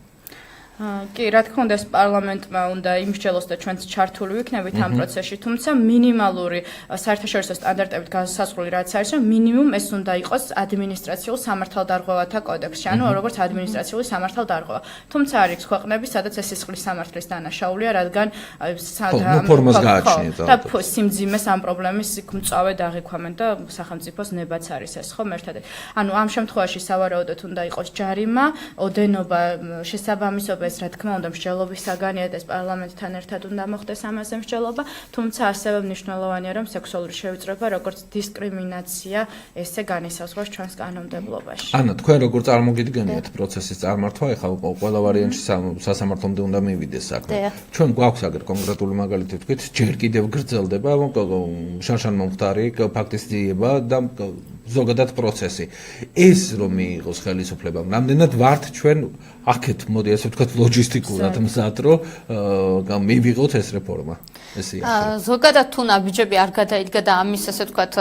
კი, რა თქმა უნდა, ეს პარლამენტმა უნდა იმსჯელოს და ჩვენც ჩართული ვიქნებით ამ პროცესში, თუმცა მინიმალური საერთაშორისო სტანდარტებით განსაზღვრული რაც არის, რომ მინიმუმ ეს უნდა იყოს ადმინისტრაციულ სამართალდარღვევათა კოდექსში, ანუ როგორც ადმინისტრაციული სამართალდარღვევა. თუმცა არის ქვეყნები, სადაც ეს სისხლის სამართლის დანაშაულია, რადგან ფორმას გააჩნიათ და სიმძიმეს ამ პრობლემის მწვავე დაღიქვამენ და სახელმწიფოს ნებაც არის ეს ხომ ერთადერთი. ანუ ამ შემთხვევაში სავარაუდოდ უნდა იყოს ჯარიმა, ოდენობა, შესაბამისობა ეს რა თქმა უნდა მსჯელობის საგანია და ეს პარლამენტთან ერთად უნდა მოხდეს ამაზე მსჯელობა, თუმცა ასევე მნიშვნელოვანია რომ სექსუალური შევიწროება როგორც დისკრიმინაცია ესე განისაზღვროს ჩვენს კანონმდებლობაში. ანა, თქვენ როგორ წარმოგიდგენიათ პროცესის წარმართვა, ეხლა ყველა ვარიანტში სასამართლომდე უნდა მივიდეს საქმე. ჩვენ გვაქვს აგერ კონკრეტული მაგალითი თქვით, ჯერ კიდევ გრძელდება შანშან მომხდარი ფაქტის ძიება და ზოგადად პროცესი. ეს რომ მიიღოს ხელისუფლებამ, რამდენად ვართ ჩვენ აქეთ, მოდი ასე ვთქვათ, ლოჯისტიკურად მზად, რომ მივიღოთ ეს რეფორმა. ზოგადად თუ ნაბიჯები არ გადაიდგა და ამის ასე ვთქვათ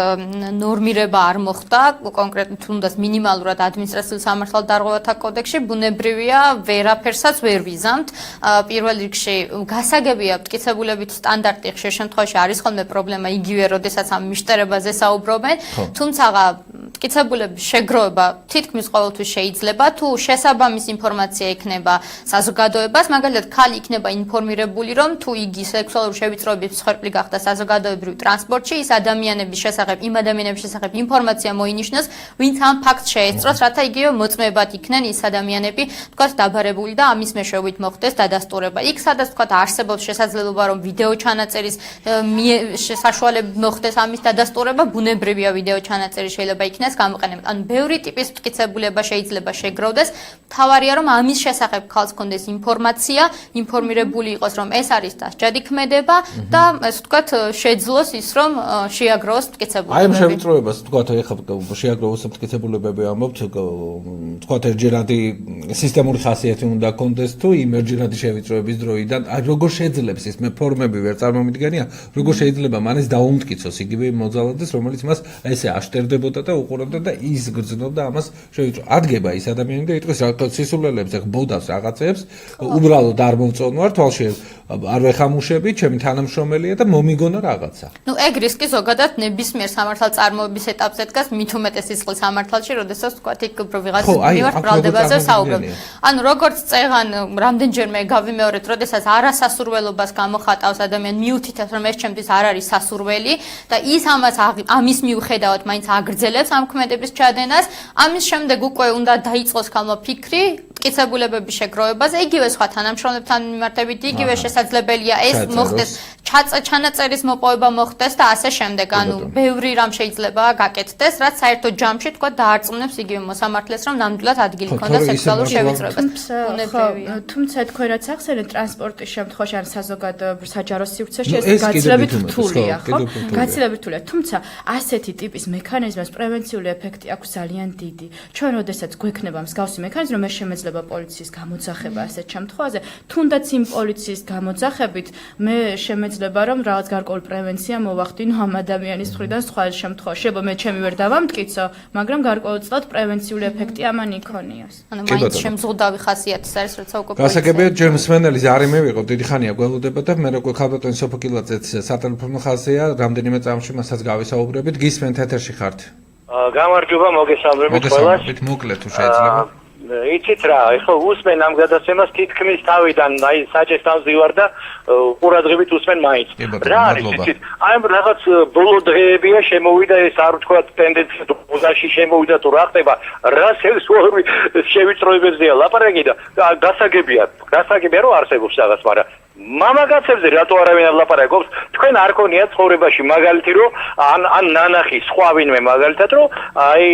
ნორმირება არ მოხდა, კონკრეტულად თუნდაც მინიმალურად ადმინისტრაციულ სამართალდარღვევათა კოდექსში ბუნებრივია ვერაფერსაც ვერ ვიზამთ. პირველ რიგში გასაგებია მტკიცებულებით სტანდარტი ხშირ შემთხვევაში არის ხოლმე პრობლემა იგივე, როდესაც ამ მიშტერებაზე საუბრობენ, თუმცა მტკიცებულების შეგროვება თითქმის ყოველთვის შეიძლება, თუ შესაბამის ინფორმაცია იქნება საზოგადოებას, მაგალითად ქალი იქნება ინფორმირებული, რომ თუ იგი სექსუალური შევიწროების მსხვერპლი გახდა საზოგადოებრივ ტრანსპორტში, ის იმ ადამიანების შესახებ ინფორმაცია მოინიშნოს, ვინც ამ ფაქტს შეეწროს, რათა იგივე მოწმეებად იქნენ ის ადამიანები, თქვათ დაბარებული და ამის მეშვეობით მოხდეს დადასტურება. იქ სადაც თქვათ არსებობს შესაძლებლობა, რომ ვიდეო ჩანაწერის საშუალებით მოხდეს ამის დადასტურება, ბუნებრივია ვიდეო ჩანაწერი შეიძლება იქნას გამოყენებად. ანუ ბევრი ტიპის მტკიცებულება შეიძლება შეგროვდეს. მთავარია რომ ამის შესახებ ქალს ჰქონდეს ინფორმაცია, ინფორმირებული იყოს რომ ეს არის დასჯადი ქმედება და ასე ვთქვათ შეძლოს ის რომ შეაგროვოს მტკიცებულებები. აი ამ შევიწროებას ვთქვათ ეხლა შეაგროვოს მტკიცებულებები ამბობთ, ვთქვათ ერთჯერადი სისტემური ხასიათი უნდა ჰქონდეს თუ იმერჯერადი შევიწროების დროიდან აი როგორ შეძლებს ის მე ფორმები ვერ წარმომიდგენია, როგორ შეიძლება მანეს დაუმტკიცოს იგივე მოძალადეს, რომელიც მას ესე აშტერდებოდა და უყურებდა და ის გრძნობდა ამას შევიწრო. ადგება ის ადამიანი და იტყვის რა სისულელებს ეხ ბოდავს რაღაცებს, უბრალოდ არ მომწონვარ, თვალში არ ვეხამუშები, ჩემი თანამშრომელია და მომიგონა რაღაცა. ნუ ეგ რისკი ზოგადად ნებისმიერ სამართალწარმოების ეტაპზე დგას, მით უმეტეს სისხლის სამართალში, როდესაც თქვათ იქ ვიღაც მივართ ბრალდებაზე საუბრობ. ანუ როგორც წეღან რამდენჯერმე გავიმეორეთ, როდესაც არასასურველობას გამოხატავს ადამიანი, მიუთითებს რომ ეს ჩემთვის არ არის სასურველი და ის ამის მიუხედავად მაინც აგრძელებს ამ ქმედების ჩადენას, ამის შემდეგ უკვე უნდა დაიწყოს ქალმა ფიქრი მტკიცებულებების შეგროვებაზე, იგივე სხვა თანამშრომლებთან მიმართებით, იგივე შესაძლებელია ეს მოხდეს, ჩანაწერის მოპოვება მოხდეს და ასე შემდეგ. ანუ ბევრი რამ შეიძლება გაკეთდეს, რაც საერთო ჯამში თქვა დაარწმუნებს იგივე მოსამართლეს, რომ ნამდვილად ადგილი ჰქონდა სექსუალურ შევიწროებას. თუმცა თქვენ რაც ახსენეთ ტრანსპორტის შემთხვევაში ან საზოგადოებრივ საჯარო სივრცეში ეს გაცილებით რთულია, ხო? გაცილებით რთულია. თუმცა ასეთი ტიპის მექანიზმებს პრევენციული ეფექტი აქვს ძალიან დიდი. ჩვენ როდესაც გვექნება მსგავსი მექანიზმი, მე შემეძლება პოლიციის გამოძახება ასეთ შემთხვევაზე, თუნდაც იმ პოლიციის გამოძახებით მე შემეძლება რომ რაღაც გარკვეული პრევენცია მოვახდინო ამ ადამიანის მხრიდან სხვა შემთხვევაში. შეიძლება მე ჩემი ვერ დავამტკიცო, მაგრამ გარკვეულწილად პრევენციული ეფექტი ამან იქონიას. ანუ მაინც შემზღუდავი ხასიათის არის, როცა უკვე გასაგებია ჯემს მენელის არი მევიყო, დიდი ხანია გველოდება და მე როგორ ქალბატონი სოფოკილაძეც სატელეფონო ხაზია, რამდენიმე წამში მასაც გავისაუბრებით, გისმენთ ეთერში ხართ. გამარჯობა, მოგესალმებით ყველას. მოკლედ თუ შეიძლება. იცით რა, ეხლა უსმენ ამ გადაცემას თითქმის თავიდან, აი საჭესთან ვზივარ და ყურადღებით უსმენ მაინც. რა არის იცით? აი რაღაც ბოლო დღეებია შემოვიდა ეს არ ვთქვა ტენდენცია უზაში შემოვიდა თუ რა ხდება, რა სექსუალური შევიწროებებზეა ლაპარაკი და გასაგებია რომ არსებობს რაღაც, მაგრამ მამაკაცებზე რატო არავინ არ ლაპარაკობს? თქვენ არ ქონიათ ცხოვრებაში მაგალითი რომ ან ნანახი სხვა ვინმე მაგალითად რომ აი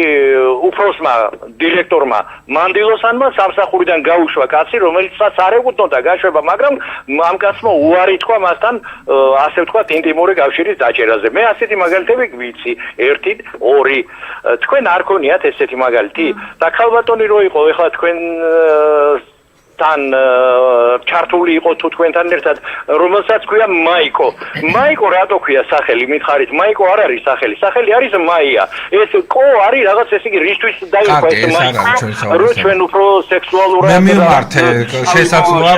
უფროსმა დირექტორმა მანდილოსანმა სამსახურიდან გაუშვა კაცი რომელიცაც არ ეკუთვნოდა გაშვება, მაგრამ ამ კაცმა უარი თქვა მასთან ასე ვთქვათ ინტიმური კავშირის დაჭერაზე. მე ასეთი მაგალითები ვიცი, 1, 2. თქვენ არ ქონიათ ესეთი მაგალითი? და ქალბატონი რო იყო ეხლა თქვენ თან ჩართული იყო თუ თქვენთან ერთად, რომელსაც ქვია მაიკო. მაიკო რატო ქვია სახელი? მითხარით, მაიკო არ არის სახელი. სახელი არის მაია. ეს კო არის რაღაც ესე იგი რისთვის დაიყვა ეს მაიკო. რო ჩვენ უფრო სექსუალურად მე მიმართე შესაძლოა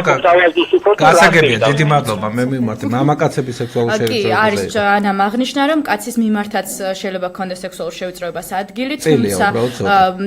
გასაგებია, დიდი მადლობა. მე მიმართე მამაკაცების სექსუალური შევიწროებას. კი, არის ანამ აღნიშნა რომ კაცის მიმართაც შეიძლება ქონდეს სექსუალური შევიწროებას ადგილი, თუმცა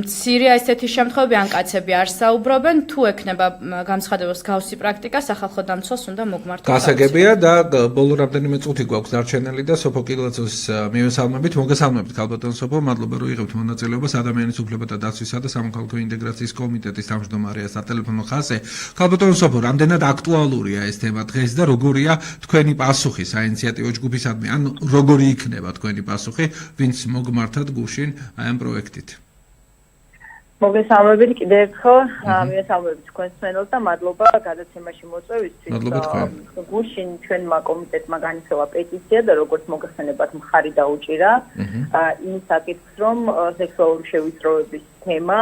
მცირე ესეთი შემთხვევები ან კაცები არ საუბრობენ, თუ ექნება გამცხადებას გავსი პრაქტიკა სახალხო დამცვას უნდა მოგმართოს. გასაგებია და ბოლო რამდენიმე წუთი გვაქვს დარჩენილი და სოფოკილაძეს მივესალმებით. მოგესალმებით ქალბატონ სოფო, მადლობა რომ იღებთ მონაწილეობას ადამიანის უფლებათა დაცვისა და სამოქალაქო ინტეგრაციის კომიტეტის თავმჯდომარეა სატელეფონო ხაზზე. ქალბატონ სოფო, რამდენად აქტუალურია ეს თემა დღეს და როგორია თქვენი პასუხი საინიციატივო ჯგუფისადმი? ან როგორი იქნება თქვენი პასუხი, ვინც მოგმართათ გუშინ აი ამ პროექტით? მოგესალმებით კიდევ ერთხელ, მივესალმებით თქვენს მენელს და მადლობა გადაცემაში მოწვევისთვის. მადლობა თქვენ. გუშინ ჩვენმა კომიტეტმა განიხილვა პეტიცია და როგორც მოგეხსენებათ მხარი დაუჭირა იმ საკითხს, რომ სექსუალური შევიწროების თემა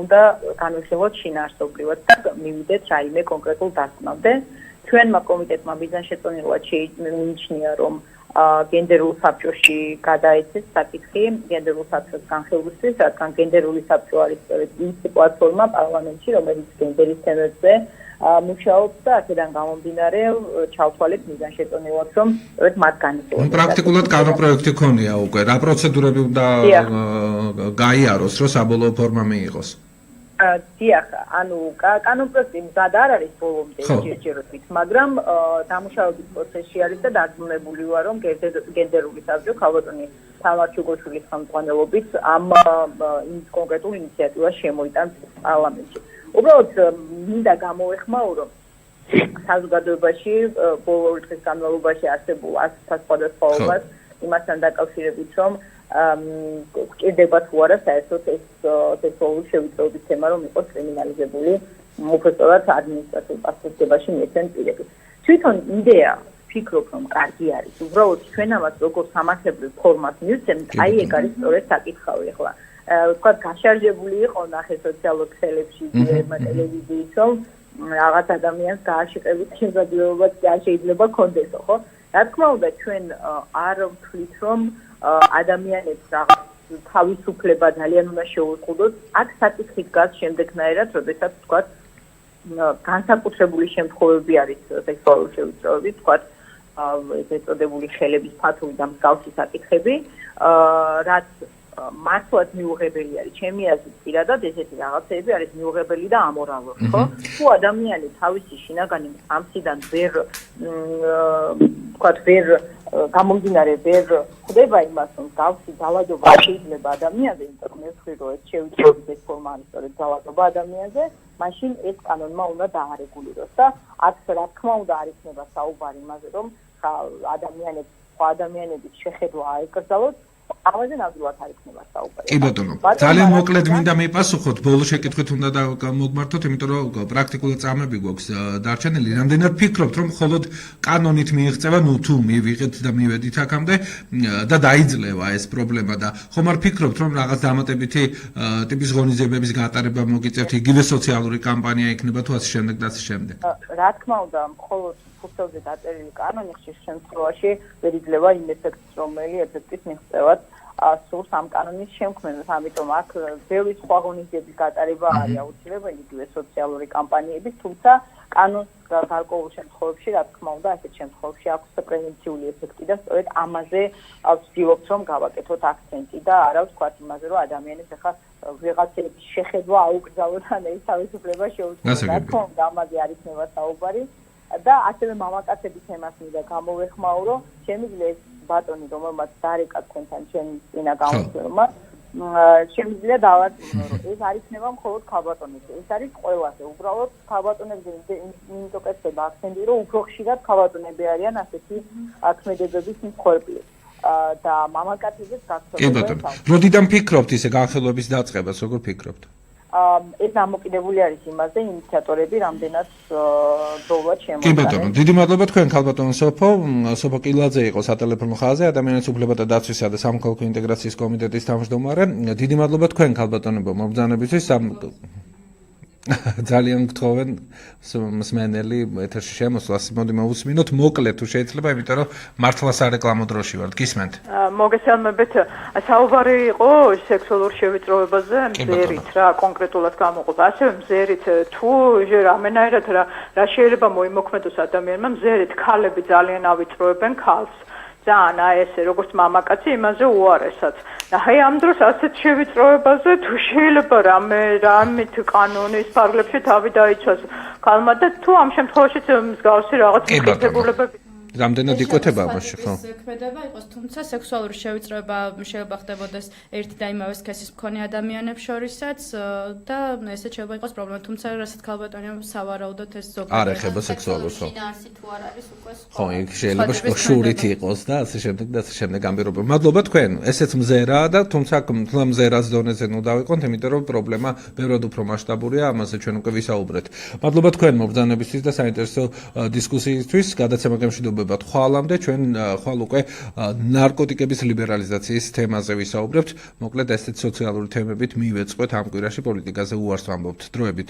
უნდა განვიხილოთ შინაარსობრივად და მივიდეთ რაიმე კონკრეტულ დასკვნამდე. ჩვენმა კომიტეტმა მიზანშეწონილად მიიჩნია, რომ გენდერულ საბჭოში გადაეცეს საკითხი გენდერულ საბჭოს განხილვისთვის, რადგან გენდერული საბჭო არის სწორედ ის პლატფორმა პარლამენტში, რომელიც გენდერის თემებზე მუშაობს და აქედან გამომდინარე ჩავთვალეთ მიზანშეწონილად, რომ სწორედ მათ განიხილოს. პრაქტიკულად კანონპროექტი ქონია უკვე, რა პროცედურები უნდა გაიაროს, რომ საბოლოო ფორმა მიიღოს? დიახ, ანუ კანონპროექტი მზად არ არის ბოლომდე ჯერჯერობით, მაგრამ დამუშავების პროცესში არის და დარწმუნებული ვარ, რომ გენდერული საბჭო ქალბატონი თამარ-ჩუგოშვილის ხელმძღვანელობით ამ კონკრეტულ ინიციატივას შემოიტანს პარლამენტში. უბრალოდ მინდა გამოვეხმაურო საზოგადოებაში ბოლო დღის განმავლობაში არსებულ სხვადასხვაობას იმასთან დაკავშირებით, რომ გჭირდება თუ არა საერთოდ ეს სექსუალური შევიწროების თემა რომ იყოს კრიმინალიზებული, უბრალოდ ადმინისტრაციულ პასუხისმგებაში მიეცენ პირები. თვითონ იდეა ვფიქრობ, რომ კარგი არის. უბრალოდ ჩვენ ამას როგორ სამართლებრივ ფორმას მივცემთ, აი ეგ არის სწორედ საკითხავი. ახლა ვთქვათ, გაშარჟებული იყო ნახე სოციალურ ქსელებში, ტელევიზიის, რომ რაღაც ადამიანს გააშიყებით შესაძლებლობაც არ შეიძლება კონდესო, ხო? რა თქმა უნდა, ჩვენ არ ვთვლით, რომ ადამიანებს რაღაც თავისუფლება ძალიან უნდა შეუწყუდოს. აქ საკითხი დგას შემდეგნაირად, როდესაც ვთქვათ, განსაკუთრებული შემთხვევები არის სექსუალური შევიწროების, ვთქვათ, ეს ეწოდებული ხელების ფათური და მსგავსი საკითხები, რაც მართლაც მიუღებელი არის. ჩემი აზრით, პირადად ესეთი რაღაცები არის მიუღებელი და ამორალური, ხო? თუ ადამიანი თავისი შინაგანი ამსიდან ვერ გამომდინარე ვერ ხვდება იმას, რომ გავსი ძალადობა შეიძლება ადამიანზე, იმიტომ რომ მე ვთქვი, რომ ეს შევიწროების ეს ფორმა არის სწორედ ძალადობა ადამიანზე, მაშინ ეს კანონმა უნდა დაარეგულიროს და აქ რა თქმა უნდა არ იქნება საუბარი იმაზე, რომ ადამიანების შეხედვა აეკრძალოს, ამაზე ნამდვილად არ იქნება საუბარი. კი ბატონო, ძალიან მოკლედ მინდა მიპასუხოთ, ბოლო შეკითხვით უნდა მოგმართოთ, იმიტომ რომ პრაქტიკულად წამები გვაქვს დარჩენილი. რამდენად ფიქრობთ, რომ მხოლოდ კანონით მიიღწევა, თუ მივიღეთ და მივედით აქამდე და დაიძლევა ეს პრობლემა და ხომ არ ფიქრობთ, რომ რაღაც დამატებითი ტიპის ღონისძიებების გატარება მოგიწევთ, იგივე სოციალური კამპანია იქნება თუ ასე შემდეგ და ასე შემდეგ. რა თქმა უნდა, მხოლოდ ფურცელზე დაწერილი კანონი ხშირ შემთხვევაში ვერ იძლევა იმ ეფექტს, რომელი ეფექტის მიღწევად სურს ამ კანონის შემქმნელს. ამიტომ აქ ბევრი სხვა ღონისძიების გატარება არის აუცილებელი იგივე სოციალური კამპანიების, თუმცა კანონს გარკვეულ შემთხვევებში, რა თქმა უნდა, ასეთ შემთხვევებში აქვს პრევენციული ეფექტი და სწორედ ამაზე ვცდილობთ, რომ გავაკეთოთ აქცენტი და არა ვთქვათ იმაზე, რომ ადამიანებს ახლა ვიღაცების შეხედვა აუკრძალოთ ან ეს თავისუფლება შეუძლია. რა თქმა უნდა, ამაზე არ იქნება საუბარი. და ასევე მამაკაცების თემას მინდა გამოვეხმაურო, შემიძლია ეს ბატონი, რომელმაც დარეკა თქვენთან ჩემი წინა გამოსვლელმა, შემიძლია დავარწმუნო, რომ ეს არ იქნება მხოლოდ ქალბატონებზე, ეს არის ყველაზე. უბრალოდ ქალბატონებზე მინტოკეთება აქცენტი, რომ უფრო ხშირად ქალბატონები არიან ასეთი ქმედებების მსხვერპლი. და მამაკაცებიც გაქცევას. კი ბატონო, როდიდან ფიქრობთ ისე განხილვების დაწყებას, როგორ ფიქრობთ? ეს დამოკიდებული არის იმაზე, ინიციატორები რამდენად დოვლად შემოგვიყვანეს. კი ბატონო, დიდი მადლობა თქვენ ქალბატონო სოფო კილაძე იყო სატელეფონო ხაზზე, ადამიანის უფლებათა დაცვისა და სამოქალაქო ინტეგრაციის კომიტეტის თავმჯდომარე. დიდი მადლობა თქვენ ქალბატონებო მობრძანებისთვის. ძალიან გთხოვენ მსმენელი ეთერში შემოსვლას, მოდი მოусმინოთ მოკლედ თუ შეიძლება, იმიტომ რომ მართლა სარეკლამო დროში ვართ. გისმენთ? მოგესალმებით. საუბარი იყო სექსუალურ შევიწროებაზე, მზერით რა კონკრეტულად გამოყოფა. ასევე მზერით თუ რამენაირად რა შეიძლება მოიმოქმედოს ადამიანმა, მზერით ქალები ძალიან ავიწროებენ ქალს. ძალიან ესე როგორც მამაკაცი იმაზე უარესად. და აი ამ დროს ასეთ შევიწროებაზე თუ შეიძლება რამით კანონის ფარგლებში თავი დაიცვას ქალმა და თუ ამ შემთხვევაშიც მსგავსი რაღაც მიღწებულებები რამდენად იკვეთება ამაში, ხო? ქმედება იყოს, თუმცა სექსუალური შევიწროება შეიძლება ხდებოდეს ერთი და იმავე სქესის მქონე ადამიანებს შორისაც და ესეც შეიძლება იყოს პრობლემა, თუმცა რასაც ქალბატონია სავარაუდოდ ეს ზოგადად არ ეხება სექსუალურს, ხო? შინაარსი თუ არ არის უკვე ხო, იქ შეიძლება შურით იყოს და ასე შემდეგ და ასე შემდეგ ამბირობა. მადლობა თქვენ. ესეც მზერაა და თუმცა მზერას დონეზე ნუ დავიყვანთ, იმიტომ რომ პრობლემა ბევრად უფრო მასშტაბურია, ამაზე ჩვენ უკვე ვისაუბრეთ. მადლობა თქვენ მობრძანებისთვის და საინტერესო დისკუსიისთვის. გადაცემა გემშვიდობა ხვალამდე ჩვენ ხვალ უკვე ნარკოტიკების ლიბერალიზაციის თემაზე ვისაუბრებთ. მოკლედ ესეთ სოციალური თემებით მივეწყოთ ამ კვირაში პოლიტიკაზე უარს ვამბობთ. დროებით.